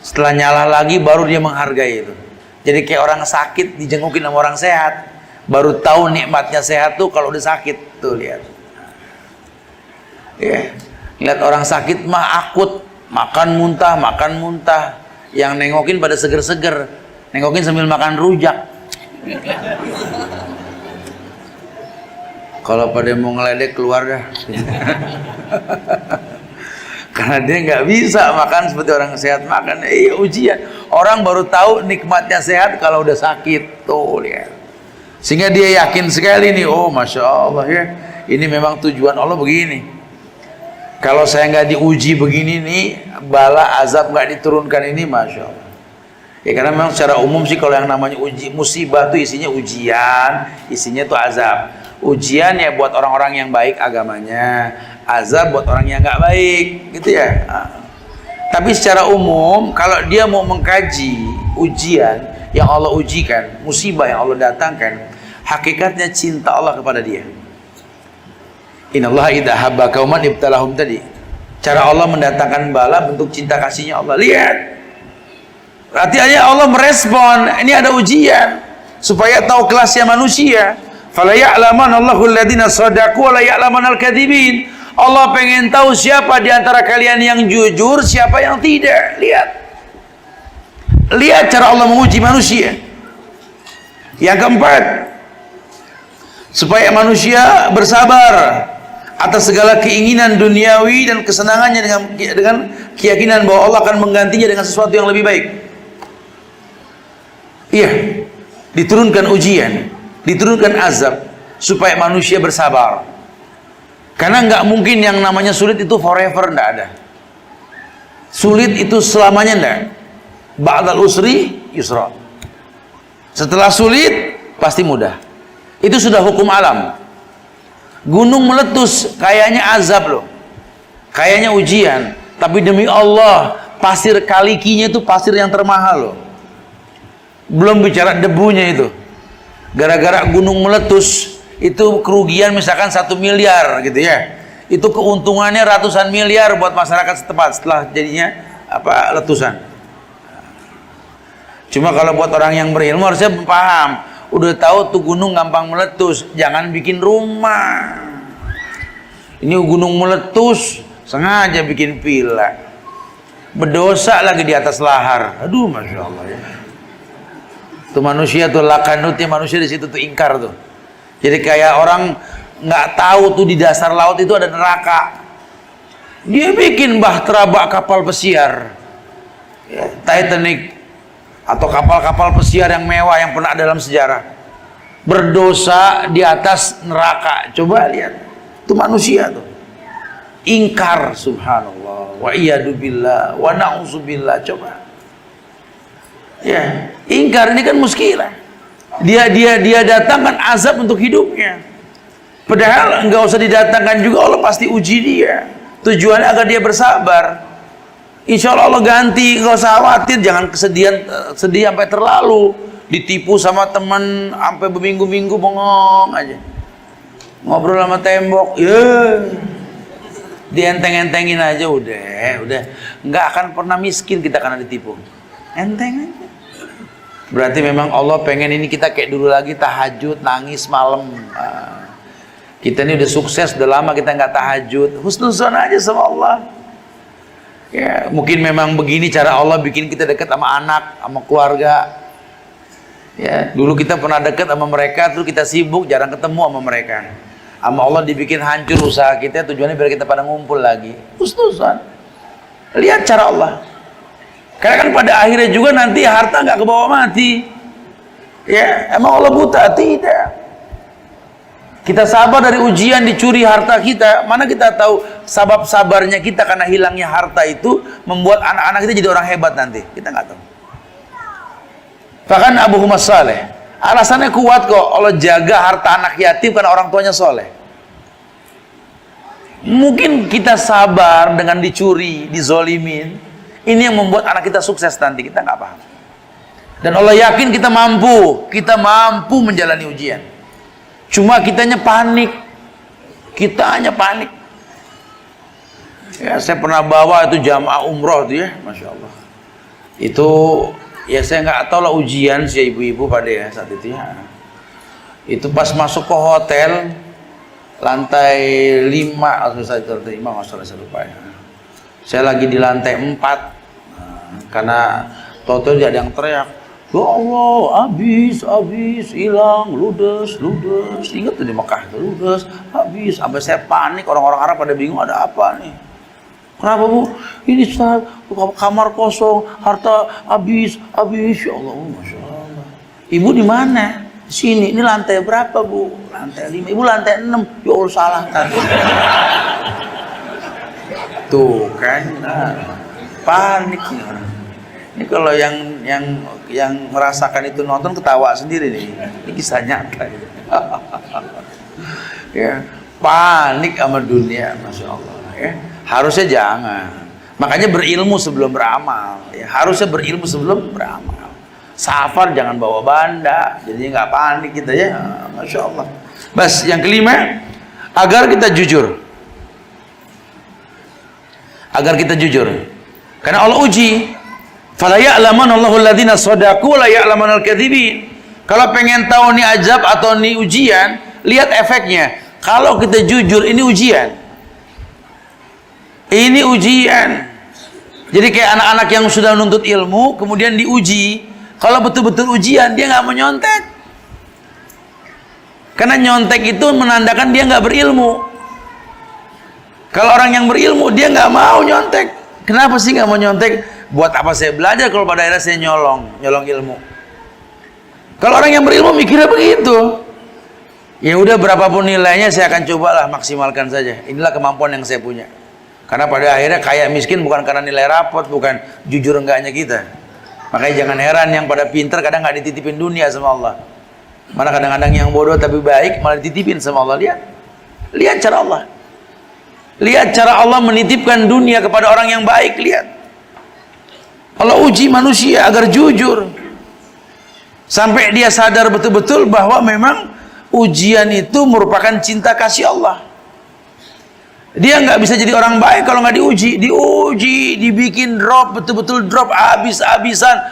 Setelah nyala lagi baru dia menghargai itu. Jadi kayak orang sakit dijengukin sama orang sehat, baru tahu nikmatnya sehat tuh kalau udah sakit. Tuh lihat. Ya. Lihat orang sakit mah akut, makan muntah. Yang nengokin pada seger-seger. Nengokin sambil makan rujak. Kalau pada mau ngeledek keluar dah. Karena dia nggak bisa makan seperti orang sehat makan. Ujian. Orang baru tahu nikmatnya sehat kalau udah sakit. Tuh lihat. Sehingga dia yakin sekali nih. Oh masya Allah ya. Ini memang tujuan Allah begini. Kalau saya nggak diuji begini nih, bala azab nggak diturunkan ini, masya Allah. Ya karena memang secara umum sih kalau yang namanya musibah tuh isinya ujian, isinya tuh azab. Ujian ya buat orang-orang yang baik agamanya, azab buat orang yang nggak baik, gitu ya. Tapi secara umum kalau dia mau mengkaji ujian yang Allah ujikan, musibah yang Allah datangkan, hakikatnya cinta Allah kepada dia. Innallaha idza habba qauman ibtalahum tadi. Cara Allah mendatangkan bala bentuk cinta kasihnya Allah. Lihat. Artinya Allah merespon, ini ada ujian supaya tahu kelasnya manusia. Fala ya'laman Allahu alladziina shadaqu wa la ya'laman al-kadzibin. Allah pengen tahu siapa di antara kalian yang jujur, siapa yang tidak. Lihat. Lihat cara Allah menguji manusia. Yang keempat, supaya manusia bersabar atas segala keinginan duniawi dan kesenangannya dengan keyakinan bahwa Allah akan menggantinya dengan sesuatu yang lebih baik. Iya, diturunkan ujian, diturunkan azab supaya manusia bersabar. Karena nggak mungkin yang namanya sulit itu forever, nggak ada. Sulit itu selamanya nggak. Ba'dal usri yusra. Setelah sulit pasti mudah. Itu sudah hukum alam. Gunung meletus kayaknya azab loh, kayaknya ujian, tapi demi Allah pasir Kalikinya itu pasir yang termahal loh. Belum bicara debunya itu. Gara-gara gunung meletus itu kerugian misalkan 1 miliar gitu ya, itu keuntungannya ratusan miliar buat masyarakat setempat setelah jadinya letusan. Cuma kalau buat orang yang berilmu harusnya paham, udah tahu tuh gunung gampang meletus, jangan bikin rumah. Ini gunung meletus, sengaja bikin villa, berdosa lagi di atas lahar. Aduh, masya Allah ya. Tuh manusia tuh lakanutnya manusia di situ tuh ingkar tuh. Jadi kayak orang nggak tahu tuh di dasar laut itu ada neraka. Dia bikin bahtera bak kapal pesiar, ya, Titanic atau kapal-kapal pesiar yang mewah yang pernah dalam sejarah, berdosa di atas neraka. Coba lihat, itu manusia tuh ingkar, subhanallah, wa iyadu billah, wa na'udzubillah. Coba ya, ingkar ini kan muskilah. Dia datangkan azab untuk hidupnya, padahal enggak usah didatangkan juga, Allah pasti uji dia. Tujuannya agar dia bersabar. Insya Allah Allah ganti, nggak usah khawatir, jangan sedih sampai terlalu, ditipu sama teman sampai berminggu-minggu bengong aja, ngobrol sama tembok, ya, dienteng-entengin aja, udah, nggak akan pernah miskin kita karena ditipu, enteng aja. Berarti memang Allah pengen ini kita kayak dulu lagi, tahajud, nangis malam. Kita ini udah sukses, udah lama kita nggak tahajud, husnuzon aja sama Allah. Ya, mungkin memang begini cara Allah bikin kita dekat sama anak, sama keluarga. Ya, dulu kita pernah dekat sama mereka, terus kita sibuk, jarang ketemu sama mereka. Sama Allah dibikin hancur usaha kita, tujuannya biar kita pada ngumpul lagi. Husnuzon. Lihat cara Allah. Karena kan pada akhirnya juga nanti harta nggak kebawa mati. Ya, emang Allah buta? Tidak. Kita sabar dari ujian, dicuri harta kita. Mana kita tahu sabab sabarnya kita karena hilangnya harta itu membuat anak-anak kita jadi orang hebat nanti. Kita nggak tahu. Bahkan Abu Humas Saleh, alasannya kuat kok. Allah jaga harta anak yatim karena orang tuanya soleh. Mungkin kita sabar dengan dicuri, dizolimin. Ini yang membuat anak kita sukses nanti. Kita nggak paham. Dan Allah yakin kita mampu menjalani ujian. Cuma kitanya panik. Ya, saya pernah bawa itu jamaah umroh tuh ya, masya Allah. Itu ya saya nggak tahu lah ujian si ibu-ibu pada ya saat itu ya. Itu pas masuk ke hotel lantai 5 atau saya lantai 5 masalah saya lupa ya. Saya lagi di lantai 4 karena total ada yang teriak, ya Allah, habis, hilang, ludes. Ingat tuh di Mekah, ludes, habis. Sampai saya panik, orang-orang Arab pada bingung, ada apa nih? Kenapa bu? Ini Ustaz, kamar kosong, harta habis. Ya Allah, masya Allah. Ibu di mana? Di sini. Ini lantai berapa bu? Lantai 5. Ibu lantai 6. Ya Allah, salah kan? Tuh kan, panik nih orang. Ini kalau yang merasakan itu nonton ketawa sendiri nih. Ini kisah nyata. Ya, panik sama dunia, masya Allah. Ya, harusnya jangan. Makanya berilmu sebelum beramal. Ya, harusnya berilmu sebelum beramal. Safar jangan bawa banda, jadi nggak panik kita ya, masya Allah. Bas, yang kelima, agar kita jujur. Karena Allah uji. Fala ya'lamanna Allahu alladziina shadaqu wa la ya'lamanna al-kadzibin. Kalau pengen tahu nih azab atau nih ujian, lihat efeknya. Kalau kita jujur, ini ujian. Jadi kayak anak-anak yang sudah menuntut ilmu, kemudian diuji. Kalau betul-betul ujian, dia nggak mau nyontek. Karena nyontek itu menandakan dia nggak berilmu. Kalau orang yang berilmu, dia nggak mau nyontek. Kenapa sih nggak mau nyontek? Buat apa saya belajar kalau pada akhirnya saya nyolong ilmu? Kalau orang yang berilmu mikirnya begitu. Ya udah, berapapun nilainya saya akan cobalah maksimalkan saja. Inilah kemampuan yang saya punya. Karena pada akhirnya kaya miskin bukan karena nilai rapot, bukan jujur enggaknya kita. Makanya jangan heran yang pada pinter kadang nggak dititipin dunia sama Allah. Mana kadang-kadang yang bodoh tapi baik malah dititipin sama Allah. Lihat cara Allah. Lihat cara Allah menitipkan dunia kepada orang yang baik. Lihat. Allah uji manusia agar jujur. Sampai dia sadar betul-betul bahwa memang ujian itu merupakan cinta kasih Allah. Dia nggak bisa jadi orang baik kalau nggak diuji. Diuji, dibikin drop, betul-betul drop, habis-habisan.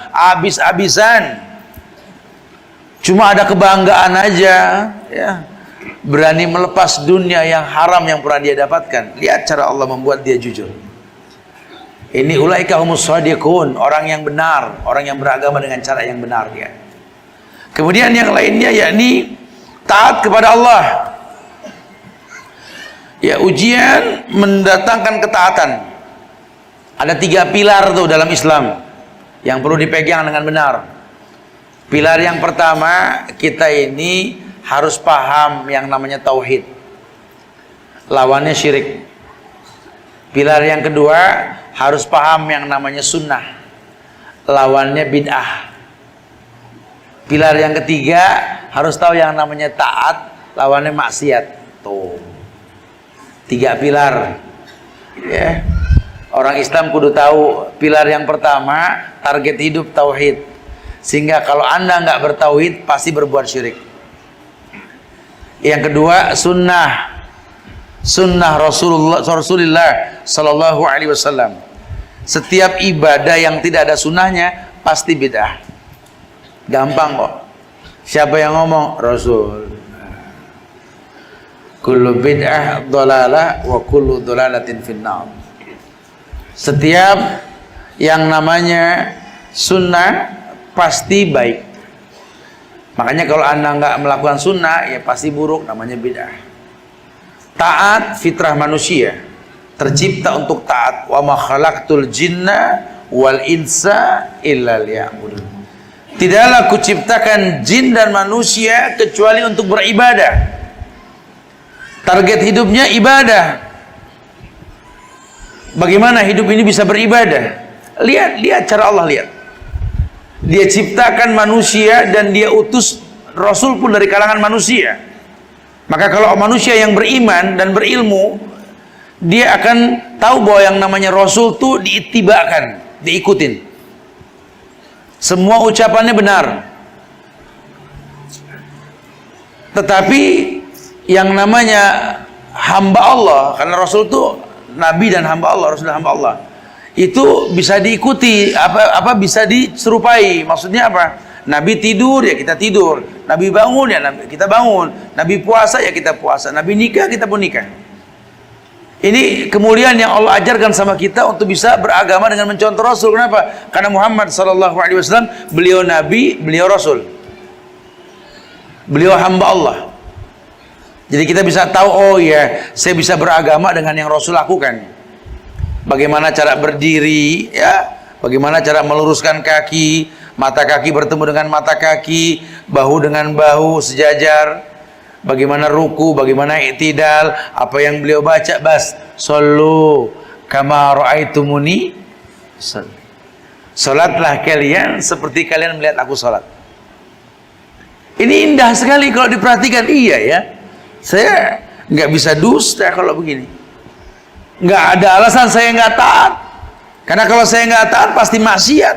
Cuma ada kebanggaan aja, ya. Berani melepas dunia yang haram yang pernah dia dapatkan. Lihat cara Allah membuat dia jujur. Ini ulaika humus shadiqun, orang yang benar, orang yang beragama dengan cara yang benar dia. Kemudian yang lainnya yakni taat kepada Allah. Ya, ujian mendatangkan ketaatan. Ada 3 pilar tuh dalam Islam yang perlu dipegang dengan benar. Pilar yang pertama, kita ini harus paham yang namanya tauhid. Lawannya syirik. Pilar yang kedua, harus paham yang namanya sunnah. Lawannya bid'ah. Pilar yang ketiga, harus tahu yang namanya taat. Lawannya maksiat. Tuh. 3 pilar, ya. Orang Islam kudu tahu pilar yang pertama, target hidup tauhid. Sehingga kalau anda nggak bertauhid pasti berbuat syirik. Yang kedua, sunnah Rasulullah Sallallahu Alaihi Wasallam. Setiap ibadah yang tidak ada sunnahnya pasti bid'ah. Gampang kok. Siapa yang ngomong? Rasul. Kullu bid'ah dhalalah wa kullu dhalalatin finnar. Setiap yang namanya sunnah pasti baik. Makanya kalau anda nggak melakukan sunnah, ya pasti buruk, namanya bid'ah. Taat fitrah manusia, tercipta untuk taat. Wa ma khalaqtul jinna wal insa illa liya'budun. Tidaklah kuciptakan jin dan manusia kecuali untuk beribadah. Target hidupnya ibadah. Bagaimana hidup ini bisa beribadah? Lihat cara Allah, lihat. Dia ciptakan manusia dan dia utus Rasul pun dari kalangan manusia. Maka kalau manusia yang beriman dan berilmu, dia akan tahu bahwa yang namanya Rasul itu diitibakan, diikutin. Semua ucapannya benar. Tetapi yang namanya hamba Allah, karena Rasul itu Nabi dan hamba Allah, Rasul dan hamba Allah, itu bisa diikuti, bisa diserupai. Maksudnya apa? Nabi tidur ya kita tidur, Nabi bangun ya kita bangun, Nabi puasa ya kita puasa, Nabi nikah kita pun nikah. Ini kemuliaan yang Allah ajarkan sama kita untuk bisa beragama dengan mencontoh Rasul. Kenapa? Karena Muhammad SAW beliau Nabi, beliau Rasul, beliau hamba Allah. Jadi kita bisa tahu, oh ya, saya bisa beragama dengan yang Rasul lakukan. Bagaimana cara berdiri, ya, bagaimana cara meluruskan kaki, mata kaki bertemu dengan mata kaki, bahu dengan bahu sejajar, bagaimana ruku, bagaimana i'tidal, apa yang beliau baca, sallu kama ra'aitumuni salli. Salatlah kalian seperti kalian melihat aku salat. Ini indah sekali kalau diperhatikan, iya ya. Saya nggak bisa dusta kalau begini. Nggak ada alasan saya nggak taat. Karena kalau saya nggak taat pasti maksiat.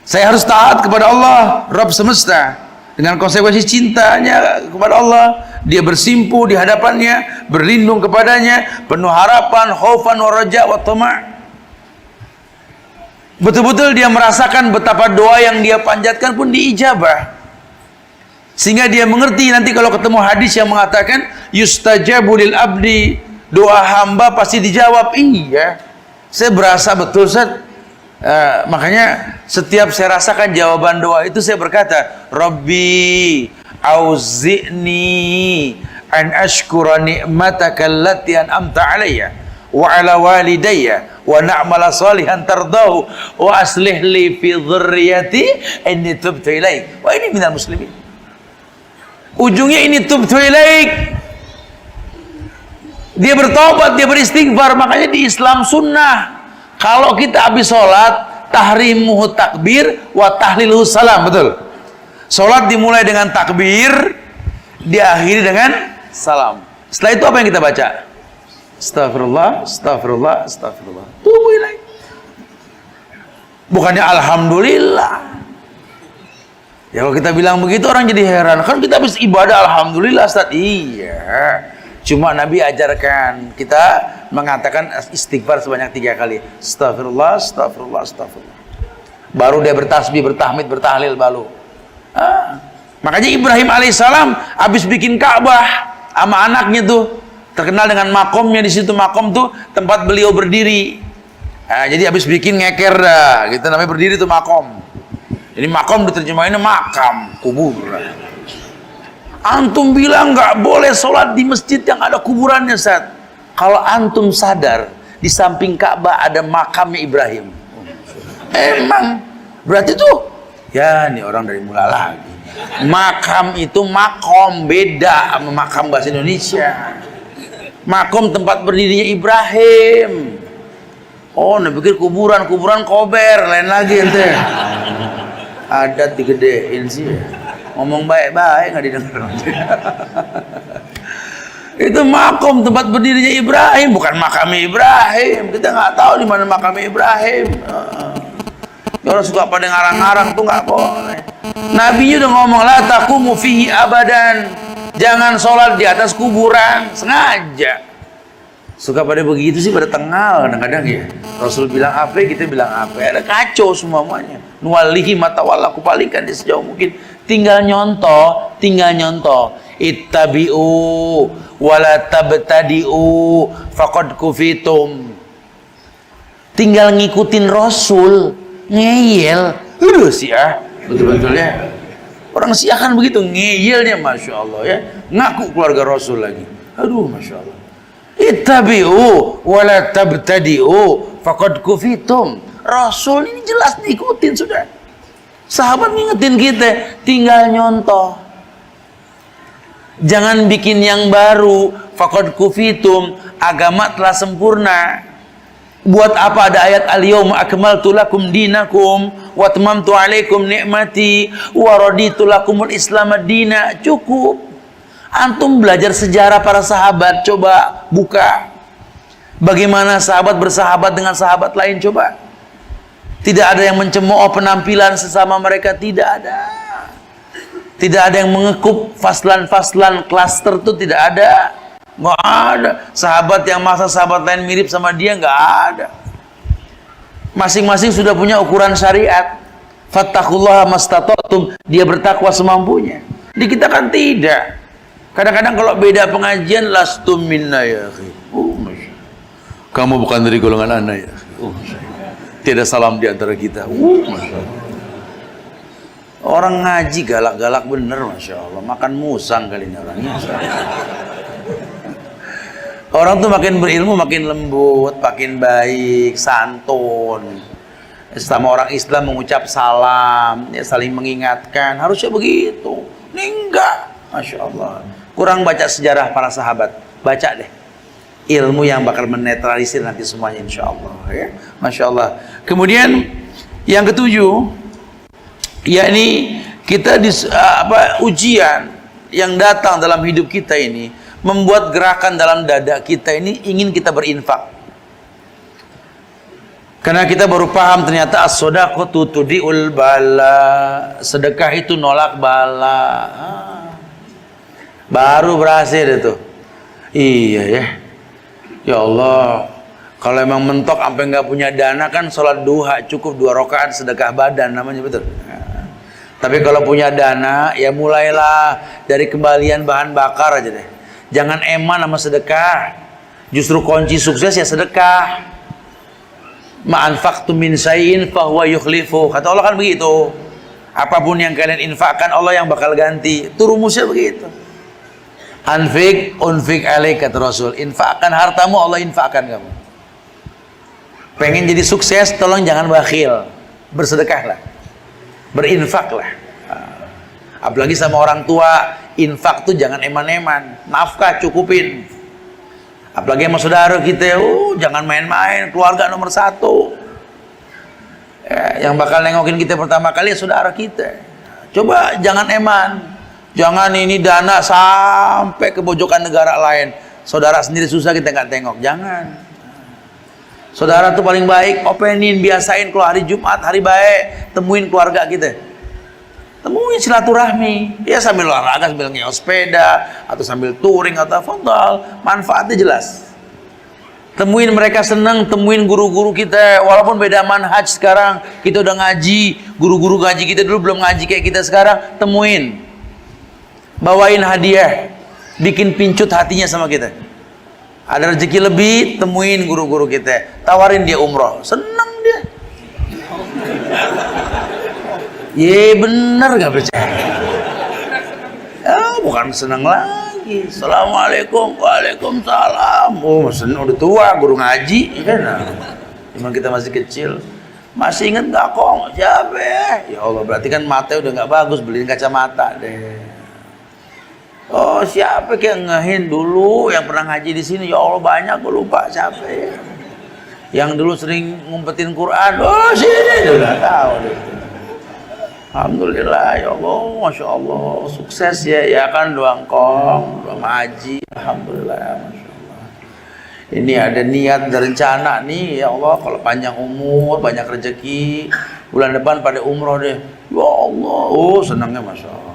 Saya harus taat kepada Allah, Rabb semesta, dengan konsekuensi cintanya kepada Allah. Dia bersimpu di hadapannya, berlindung kepadanya, penuh harapan, khaufan wa raja wa tama'. Betul-betul dia merasakan betapa doa yang dia panjatkan pun diijabah. Sehingga dia mengerti nanti kalau ketemu hadis yang mengatakan yustajabu lil abdi, doa hamba pasti dijawab. Iya, Saya berasa betul Ustaz. Makanya setiap saya rasakan jawaban doa itu saya berkata, Rabbi auzi'ni an ashkura ni'mataka allati an'amta alayya wa ala walidayya wa na'mala salihan tardahu wa aslih li fi dhurriyyati inni tubtu ilaik. Wah, ini minal muslimin. Ujungnya ini tubtu ilaik. Dia bertobat, dia beristighfar. Makanya di Islam sunnah, kalau kita habis sholat, tahrimuhu takbir wa tahliluhu salam. Betul. Sholat dimulai dengan takbir, diakhiri dengan salam. Setelah itu apa yang kita baca? Astagfirullah, astagfirullah, astagfirullah. Tubu ilaih. Bukannya alhamdulillah. Ya kalau kita bilang begitu orang jadi heran. Kan kita habis ibadah alhamdulillah Ustaz. Iya. Cuma Nabi ajarkan kita mengatakan istighfar sebanyak 3 kali. Astagfirullah, astagfirullah, astagfirullah. Baru dia bertasbih, bertahmid, bertahlil baru. Makanya Ibrahim alaihissalam habis bikin Ka'bah sama anaknya tuh, terkenal dengan makomnya di situ. Makom tuh tempat beliau berdiri. Jadi habis bikin ngeker dah, gitu namanya berdiri tuh makom. Jadi makom diterjemahinnya makam, kubur. Antum bilang nggak boleh sholat di masjid yang ada kuburannya, Ustaz. Kalau antum sadar di samping Ka'bah ada makamnya Ibrahim, emang berarti tuh ya ini orang dari mula lagi. Makam itu makom, beda sama makam bahasa Indonesia. Makom tempat berdirinya Ibrahim. Oh, nah pikir kuburan kober, lain lagi ente. Adat digedein sih. Ngomong baik-baik nggak didengar. Itu makom tempat berdirinya Ibrahim, bukan makamnya Ibrahim. Kita nggak tahu di mana makamnya Ibrahim. Orang suka pada ngarang-ngarang tuh nggak boleh. Nabi udah ngomong, la taqumu fihi abadan. Jangan sholat di atas kuburan, sengaja. Suka pada begitu sih, pada tengal kadang-kadang ya. Rasul bilang apa, kita bilang apa. Ada kacau semuanya. Nuwalihi matawalla, aku palingkan di sejauh mungkin. Tinggal nyontoh. Ittabi'u wala tabtadi'u faqad kufitum. Tinggal ngikutin Rasul, ngeyel. Aduh Syiah, betul-betul ya. Orang Syiah kan begitu, ngeyelnya Masya Allah ya. Ngaku keluarga Rasul lagi. Aduh Masya Allah. Ittabi'u wala tabtadi'u faqad kufitum. Rasul ini jelas diikutin sudah. Sahabat ngingetin kita, tinggal nyontoh. Jangan bikin yang baru. Faqad kufitum, agama telah sempurna. Buat apa ada ayat al-yawma akmaltu lakum dinakum wa atmamtu alaikum ni'mati wa raditu lakumul islam ad-dina. Cukup. Antum belajar sejarah para sahabat, coba buka. Bagaimana sahabat bersahabat dengan sahabat lain, coba. Tidak ada yang mencemooh penampilan sesama mereka, tidak ada. Tidak ada yang mengekup faslan-faslan klaster itu, tidak ada. Nggak ada. Sahabat yang masa sahabat lain mirip sama dia, nggak ada. Masing-masing sudah punya ukuran syariat. Fattaqullaha mastata'tum, dia bertakwa semampunya. Di kita kan tidak. Kadang-kadang kalau beda pengajian, lastum minna ya akhi. Kamu bukan dari golongan anak ya. Tiada salam di antara kita. Masya Allah. Orang ngaji galak-galak bener, Masya Allah. Makan musang kali ini orangnya. Orang tuh makin berilmu, makin lembut, makin baik, santun. Sama orang Islam mengucap salam, ya, saling mengingatkan. Harusnya begitu. Ini enggak. Masya Allah. Kurang baca sejarah para sahabat. Baca deh. Ilmu yang bakal menetralisir nanti semuanya insya Allah ya. Masya Allah. Kemudian yang ketujuh, yakni kita ujian yang datang dalam hidup kita ini membuat gerakan dalam dada kita ini ingin kita berinfak. Karena kita baru paham ternyata as-shadaqatu tudhi'ul bala. Sedekah itu nolak bala. Baru berhasil itu. Iya ya. Ya Allah, kalau emang mentok sampai nggak punya dana kan sholat duha cukup 2 rakaat sedekah badan namanya, betul. Nah, tapi kalau punya dana ya mulailah dari kembalian bahan bakar aja deh. Jangan eman sama sedekah. Justru kunci sukses ya sedekah. Ma'anfaqtum min syai'in fahuwa yukhlifu. Kata Allah kan begitu. Apapun yang kalian infakkan, Allah yang bakal ganti. Itu rumusnya begitu. Anfik, unfik alaik, kata Rasul. Infakkan hartamu, Allah infakkan kamu. Pengen jadi sukses, tolong jangan bakhil. Bersedekahlah. Berinfaklah. Apalagi sama orang tua, infak tuh jangan eman-eman. Nafkah cukupin. Apalagi sama saudara kita, jangan main-main. Keluarga nomor satu. Yang bakal nengokin kita pertama kali ya saudara kita. Coba jangan eman. Jangan ini dana sampai ke pojokan negara lain. Saudara sendiri susah kita nggak tengok. Jangan. Saudara tuh paling baik, openin, biasain kalau hari Jumat, hari baik, temuin keluarga kita. Temuin silaturahmi. Ya sambil olahraga, sambil ngeos sepeda, atau sambil touring, atau fondal. Manfaatnya jelas. Temuin mereka senang, temuin guru-guru kita. Walaupun beda manhaj sekarang, kita udah ngaji. Guru-guru ngaji kita dulu belum ngaji kayak kita sekarang. Temuin. Bawain hadiah. Bikin pincut hatinya sama kita. Ada rezeki lebih, temuin guru-guru kita. Tawarin dia umroh. Senang dia. Ye bener gak percaya? Bukan senang lagi. Assalamualaikum, waalaikumsalam. Senang udah tua, guru ngaji, kan? Cuma kita masih kecil. Masih inget gak kong? Siapa ya? Ya Allah, berarti kan mata udah gak bagus, beliin kacamata deh. Oh siapa yang ngehin dulu yang pernah ngaji di sini? Ya Allah banyak, gue lupa siapa ya. Yang dulu sering ngumpetin Quran. Oh sini udah tahu deh. Alhamdulillah ya Allah, masya Allah, sukses ya kan doang kong, doang haji, alhamdulillah, masya Allah. Ini ada niat dan rencana nih, ya Allah, kalau panjang umur, banyak rezeki, bulan depan pada umroh deh. Ya Allah, senangnya masya Allah.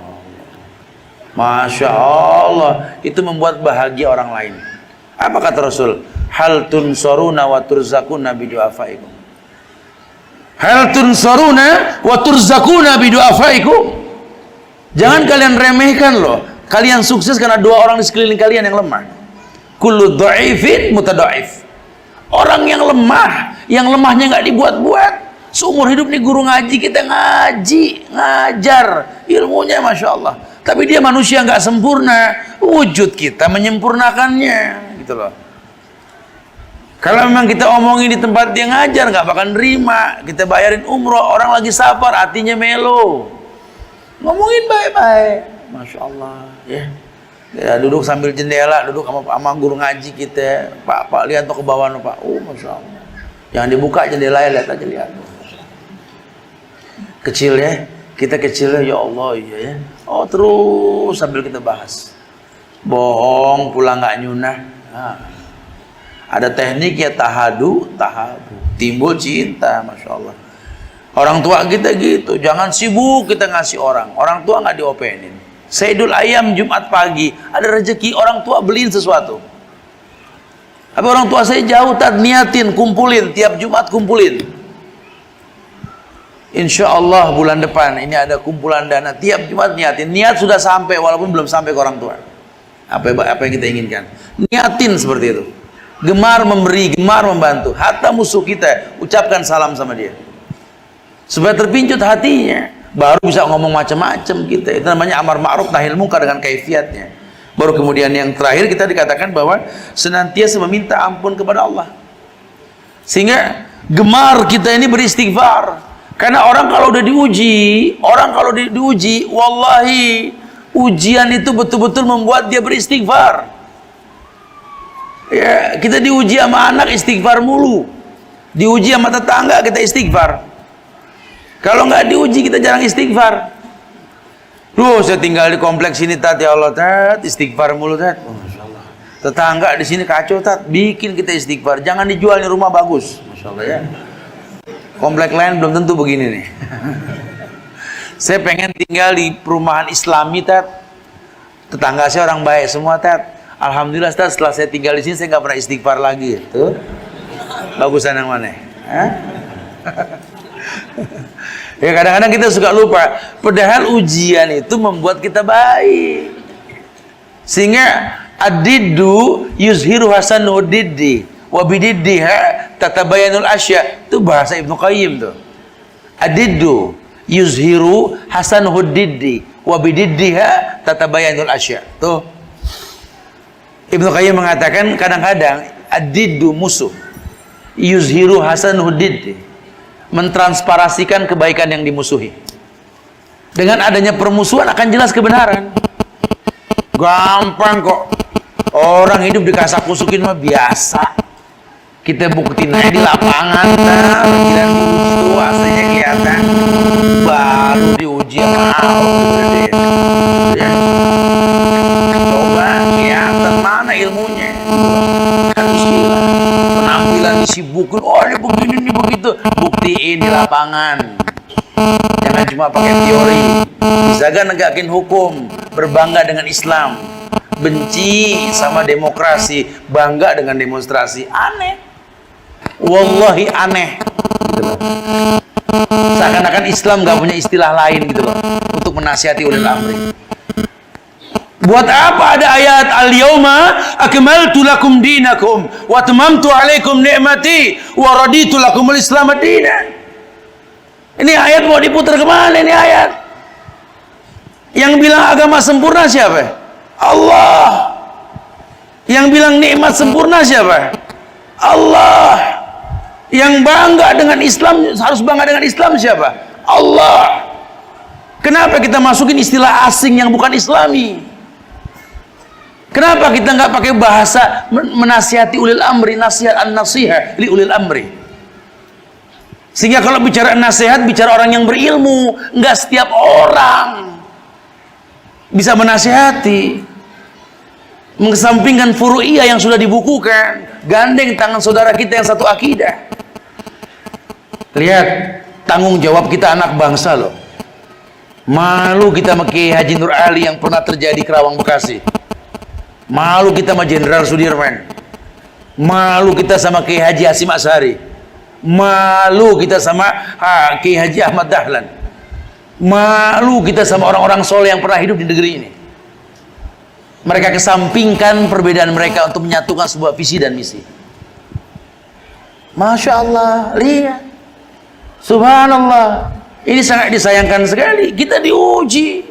Masya Allah, itu membuat bahagia orang lain. Apa kata Rasul? Hal tunsaruna wa turzakuna bidu'afaikum. Hal tunsaruna wa turzakuna bidu'afaikum. Jangan kalian remehkan loh. Kalian sukses karena dua orang di sekeliling kalian yang lemah. Kullu dha'ifin mutadha'if. Orang yang lemah, yang lemahnya nggak dibuat-buat. Seumur hidup nih guru ngaji, kita ngaji, ngajar ilmunya masya Allah. Tapi dia manusia nggak sempurna, wujud kita menyempurnakannya, gitu loh. Kalau memang kita omongin di tempat dia ngajar, nggak bakal nerima. Kita bayarin umroh, orang lagi safar, hatinya melo. Ngomongin baik-baik, masya Allah, ya. Ya, duduk sambil jendela, duduk sama guru ngaji kita. Pak, lihat tuh ke bawah, Pak. Masya Allah. Jangan dibuka jendelanya, lihat aja, lihat. Kecil ya. Kita kecilnya, ya Allah, iya ya. Oh terus sambil kita bahas. Bohong, pulang nggak nyunah. Nah, ada teknik ya tahabu. Timbul cinta, masya Allah. Orang tua kita gitu, jangan sibuk kita ngasih orang. Orang tua nggak diopenin. Sayyidul Ayam Jumat pagi, ada rezeki orang tua beliin sesuatu. Tapi orang tua saya jauh, niatin, kumpulin, tiap Jumat kumpulin. Insya Allah bulan depan ini ada kumpulan dana, tiap Jumat niatin. Niat sudah sampai walaupun belum sampai ke orang tua. Apa yang kita inginkan, niatin seperti itu. Gemar memberi, gemar membantu. Hatta musuh kita ucapkan salam sama dia supaya terpincut hatinya. Baru bisa ngomong macam-macam kita. Itu namanya amar ma'ruf nahi munkar dengan kaifiatnya. Baru kemudian yang terakhir kita dikatakan bahwa senantiasa meminta ampun kepada Allah. Sehingga gemar kita ini beristighfar. Karena orang kalau udah diuji, wallahi ujian itu betul-betul membuat dia beristighfar. Ya, kita diuji sama anak istighfar mulu. Diuji sama tetangga kita istighfar. Kalau nggak diuji kita jarang istighfar. Loh, saya tinggal di kompleks ini tat, ya Allah tat, istighfar mulu tat. Oh, Masya Allah. Tetangga di sini kacau tat, bikin kita istighfar. Jangan dijual nih rumah bagus. Masya Allah ya. Komplek lain belum tentu begini nih. Saya pengen tinggal di perumahan Islami tat. Tetangga saya orang baik semua tat. Alhamdulillah tat, setelah saya tinggal di sini saya nggak pernah istighfar lagi. Tuh, bagusan yang mana? Ya kadang-kadang kita suka lupa. Padahal ujian itu membuat kita baik. Sehingga adiddu yuzhiru hasanu diddi. wa bididdiha tatabayanul asya. Itu bahasa Ibnu Qayyim tuh. Adiddu yuzhiru hasanuhud diddi wa bididdiha tatabayanul asya. Tuh. Ibnu Qayyim mengatakan kadang-kadang adiddu musuh, yuzhiru hasanuhud diddi, mentransparasikan kebaikan yang dimusuhi. Dengan adanya permusuhan akan jelas kebenaran. Gampang kok. Orang hidup dikasak-kusukin mah biasa. Kita buktiin aja di lapangan, giliran diuji tuh hasilnya kelihatan. Baru diuji ya. Coba kelihatan mana ilmunya. Harus gila. Penampilan disibukin, oh ini begini, ini begitu. Buktiin di lapangan. Jangan cuma pakai teori. Bisa gak negakin hukum, berbangga dengan Islam, benci sama demokrasi, bangga dengan demonstrasi. Aneh. Wallahi aneh gitu loh. Seakan-akan Islam gak punya istilah lain gitu loh untuk menasihati ulil amri. Buat apa ada ayat al-yauma akmaltu lakum dinakum wa atmamtu alaikum ni'mati wa raditu lakumul islam dinan. Ini ayat mau diputar kemana ini ayat? Yang bilang agama sempurna siapa? Allah. Yang bilang nikmat sempurna siapa? Allah. Yang bangga dengan Islam, harus bangga dengan Islam siapa? Allah. Kenapa kita masukin istilah asing yang bukan Islami? Kenapa kita nggak pakai bahasa menasihati ulil amri, nasihat an-nasihah li ulil amri? Sehingga kalau bicara nasihat, bicara orang yang berilmu, nggak setiap orang bisa menasihati. Mengesampingkan furu'iyah yang sudah dibukukan, gandeng tangan saudara kita yang satu akidah. Lihat tanggung jawab kita anak bangsa loh. Malu kita sama Kiai Haji Nur Ali yang pernah terjadi Kerawang Bekasi. Malu kita sama Jenderal Sudirman. Malu kita sama Kiai Haji Hasyim Asy'ari. Malu kita sama Kiai Haji Ahmad Dahlan. Malu kita sama orang-orang soleh yang pernah hidup di negeri ini. Mereka kesampingkan perbedaan mereka untuk menyatukan sebuah visi dan misi. Masya Allah, lihat. Subhanallah. Ini sangat disayangkan sekali. Kita diuji.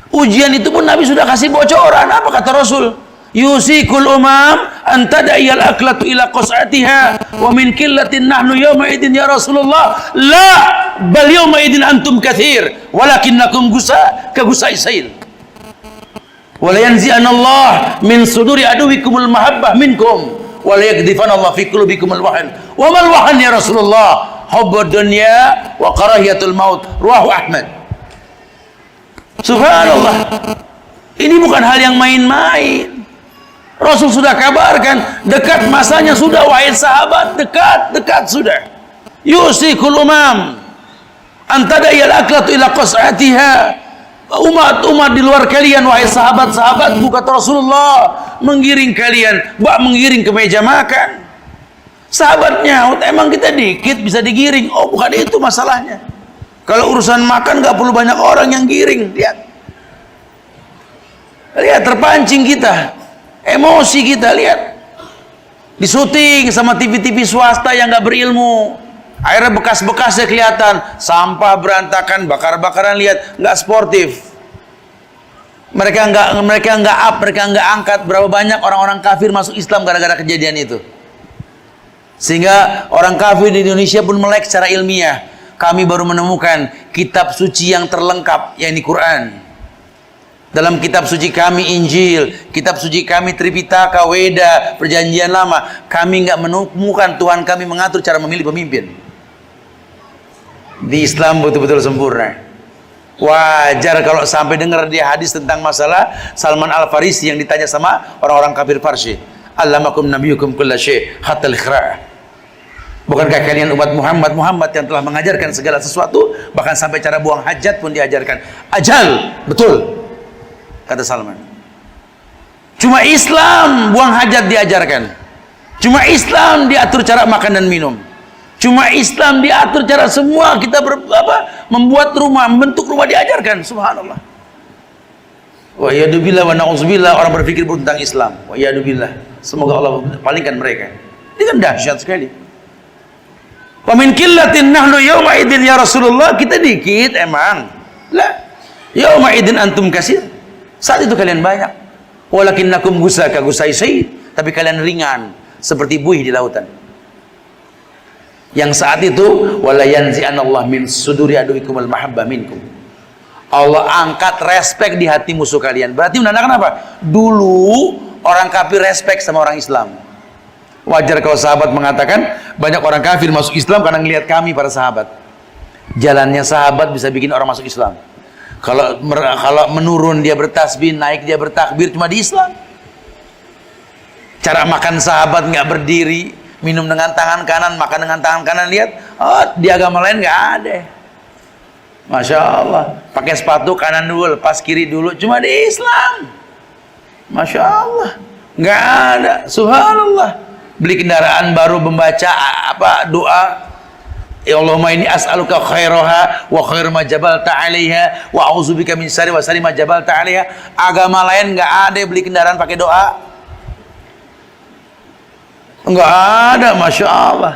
Ujian itu pun Nabi sudah kasih bocoran. Apa kata Rasul? Yusikul umam antada'iyal aklatu ila qas'atiha wa min killatin nahnu yawma idin ya Rasulullah. La, bal yawma idin antum kathir walakinnakum gusa ka gusai sail. Wala yanzi'anallah min suduri aduwikumul mahabbah minkum wala yakdifanallah fi qulubikumul wahan. Wa mal wahan ya Rasulullah? Hubbud dunya wa karahiyatul maut. Rawahu Ahmad. Subhanallah. Ini bukan hal yang main-main. Rasul sudah kabarkan, dekat masanya sudah, wahai sahabat, dekat sudah. Yusikul umam antada'iyal aklatu ila qas'atiha. Umat-umat di luar kalian, wahai sahabat-sahabat, kata Rasulullah, menggiring kalian, menggiring ke meja makan. Sahabatnya, emang kita dikit bisa digiring? Oh, bukan itu masalahnya. Kalau urusan makan gak perlu banyak orang yang giring. Lihat terpancing kita, emosi kita, lihat disuting sama TV-TV swasta yang gak berilmu. Akhirnya bekas-bekasnya kelihatan, sampah berantakan, bakar-bakaran, lihat, nggak sportif. Mereka nggak angkat berapa banyak orang-orang kafir masuk Islam gara-gara kejadian itu. Sehingga orang kafir di Indonesia pun melek secara ilmiah. Kami baru menemukan kitab suci yang terlengkap, yakni Quran. Dalam kitab suci kami Injil, kitab suci kami Tripitaka, Weda, Perjanjian Lama, kami nggak menemukan Tuhan kami mengatur cara memilih pemimpin. Di Islam betul-betul sempurna. Wajar kalau sampai dengar dia hadis tentang masalah Salman Al-Farisi yang ditanya sama orang-orang kafir Parsi. Allamakum nabiyukum kulla syai' hatta al-ikhra'. Bukankah kalian umat Muhammad yang telah mengajarkan segala sesuatu, bahkan sampai cara buang hajat pun diajarkan. Ajal, betul, kata Salman. Cuma Islam buang hajat diajarkan. Cuma Islam diatur cara makan dan minum. Cuma Islam diatur cara semua kita membuat rumah, membentuk rumah diajarkan. Subhanallah. Wa yadubillah wa na'udzubillah, orang berpikir tentang Islam. Wa yadubillah. Semoga Allah palingkan mereka. Ini kan dahsyat sekali. Wa min qillatin nahnu yawma idin ya Rasulullah, kita dikit emang. La, yawma idin antum kasir. Saat itu kalian banyak. Walakinnakum gusaka gusai sayyid, tapi kalian ringan seperti buih di lautan. Yang saat itu wala yanzi'anallah min suduri aduikumul mahabba minkum. Allah angkat respek di hati musuh kalian. Berarti menandakan apa? Dulu orang kafir respek sama orang Islam. Wajar kalau sahabat mengatakan banyak orang kafir masuk Islam karena ngelihat kami para sahabat. Jalannya sahabat bisa bikin orang masuk Islam. Kalau menurun dia bertasbih, naik dia bertakbir, cuma di Islam. Cara makan sahabat nggak berdiri, minum dengan tangan kanan, makan dengan tangan kanan. Lihat, oh di agama lain nggak ada. Masya Allah, pakai sepatu kanan dulu, lepas kiri dulu, cuma di Islam. Masya Allah, nggak ada. Subhanallah. Beli kendaraan baru membaca apa doa, ya Allahumma inni as'aluka khairaha wa khair ma jabalta 'alaiha wa a'udzubika min syarri wa syarri ma jabalta 'alaiha. Agama lain nggak ada beli kendaraan pakai doa. Nggak ada, Masya Allah.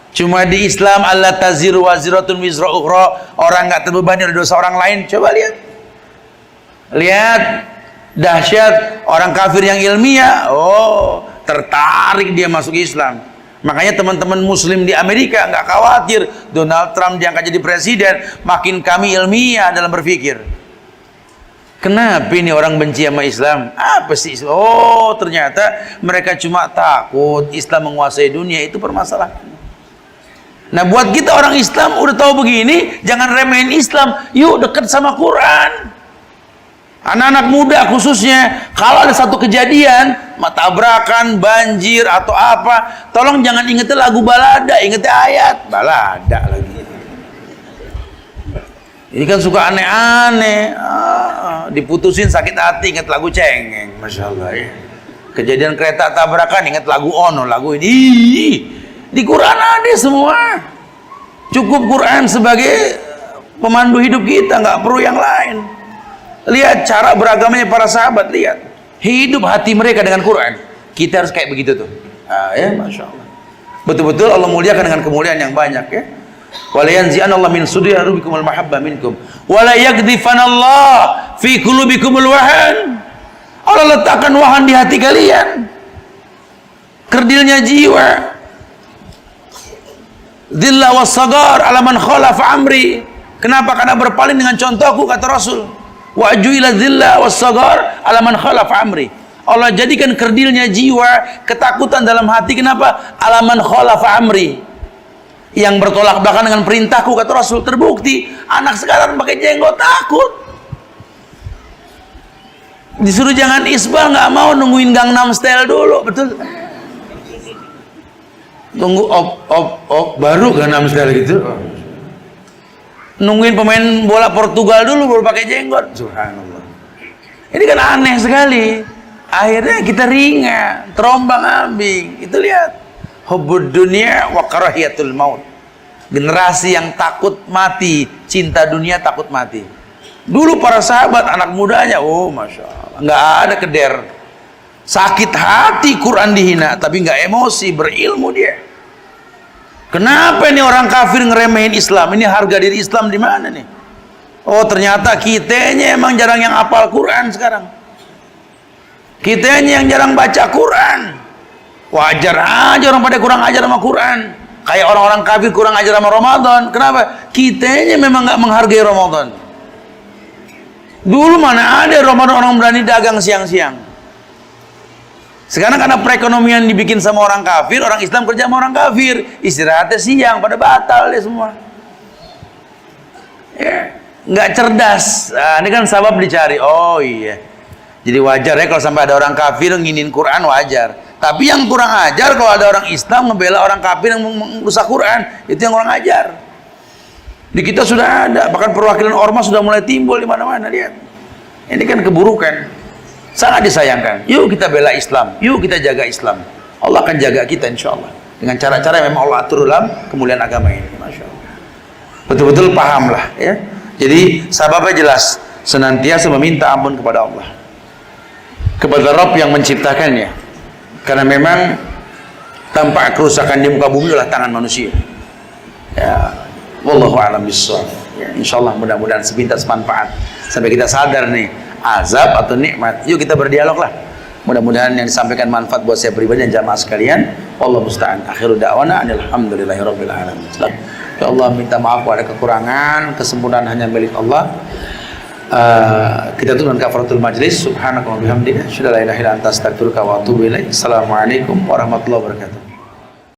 Cuma di Islam Allah taziru waziratun wizra ukhra, orang nggak terbebani oleh dosa orang lain. Coba lihat, lihat dahsyat orang kafir yang ilmiah. Oh, tertarik dia masuk Islam. Makanya teman-teman muslim di Amerika nggak khawatir Donald Trump diangkat jadi presiden, makin kami ilmiah dalam berpikir. Kenapa ini orang benci sama Islam? Apa sih? Oh, ternyata mereka cuma takut Islam menguasai dunia, itu permasalahan. Nah, buat kita orang Islam udah tahu begini, jangan remehin Islam. Yuk dekat sama Quran. Anak-anak muda khususnya, kalau ada satu kejadian, tabrakan, banjir atau apa, tolong jangan ingetin lagu balada, ingetin ayat balada lagi. Ini kan suka aneh-aneh, diputusin sakit hati, inget lagu cengeng, Masya Allah ya. Kejadian kereta tabrakan, inget lagu Ono, lagu ini. Di Quran ada semua. Cukup Quran sebagai pemandu hidup kita, nggak perlu yang lain. Lihat cara beragamanya para sahabat, lihat hidup hati mereka dengan Quran. Kita harus kayak begitu tuh. Ya, Masya Allah. Betul-betul Allah muliakan dengan kemuliaan yang banyak ya. Wala yanzi'anallahu min suduri adubikumul mahabba minkum wala yaghdhifanallahu fi qulubikumul wahan. Allah letakkan wahan di hati kalian, kerdilnya jiwa. Dhilla was-sagar ala man khalafa amri. Kenapa? Karena berpaling dengan contohku, kata Rasul. Wa ajuila dhilla was-sagar ala man khalafa amri. Allah jadikan kerdilnya jiwa, ketakutan dalam hati. Kenapa? Ala man khalafa amri, yang bertolak belakang dengan perintahku, kata Rasul. Terbukti anak sekarang pakai jenggot takut. Disuruh jangan isbal, nggak mau, nungguin Gangnam Style dulu, betul? Tunggu op baru Gangnam Style gitu. Nungguin pemain bola Portugal dulu baru pakai jenggot. Subhanallah. Ini kan aneh sekali. Akhirnya kita ringan, terombang-ambing. Itu lihat. Hubbud dunia wa karahiyatul maut. Generasi yang takut mati, cinta dunia, takut mati. Dulu para sahabat, anak mudanya, oh Masya Allah, nggak ada keder. Sakit hati Quran dihina, tapi nggak emosi, berilmu dia. Kenapa ini orang kafir ngeremehin Islam? Ini harga diri Islam di mana nih? Oh, ternyata kitanya emang jarang yang hafal Quran sekarang. Kitanya yang jarang baca Quran. Wajar aja orang pada kurang ajar sama Quran. Kayak orang-orang kafir kurang ajar sama Ramadan. Kenapa? Kitanya memang nggak menghargai Ramadan. Dulu mana ada Ramadan orang berani dagang siang-siang. Sekarang karena perekonomian dibikin sama orang kafir, orang Islam kerja sama orang kafir. Istirahatnya siang, pada batal deh semua. Ya, nggak cerdas. Nah, ini kan sabab dicari. Oh iya. Jadi wajar ya kalau sampai ada orang kafir nginin Quran, wajar. Tapi yang kurang ajar kalau ada orang Islam ngebela orang kafir yang merusak Quran, itu yang kurang ajar. Di kita sudah ada, bahkan perwakilan ormas sudah mulai timbul di mana-mana. Lihat, ini kan keburukan, sangat disayangkan. Yuk kita bela Islam, yuk kita jaga Islam. Allah akan jaga kita insya Allah dengan cara-cara yang memang Allah atur dalam kemuliaan agama ini. Masya Allah. Betul-betul pahamlah ya. Jadi sababnya jelas, senantiasa meminta ampun kepada Allah, kepada Rabb yang menciptakannya. Karena memang tampak kerusakan di muka bumi adalah tangan manusia. Ya, wallahu a'lam bishawab. Ya, insyaallah mudah-mudahan sepintas manfaat sampai kita sadar nih azab atau nikmat. Yuk kita berdialog lah. Mudah-mudahan yang disampaikan manfaat buat saya pribadi dan jamaah sekalian. Wallahu musta'an. Akhiru da'wana alhamdulillahirabbil alamin. Ya Allah, minta maaf kalau ada kekurangan, kesempurnaan hanya milik Allah. Kita tutup dengan kafaratul majlis. Subhanaka wa bihamdika, asyhadu an la ilaha illa anta, astaghfiruka wa atubu ilaik. Assalamualaikum warahmatullahi wabarakatuh.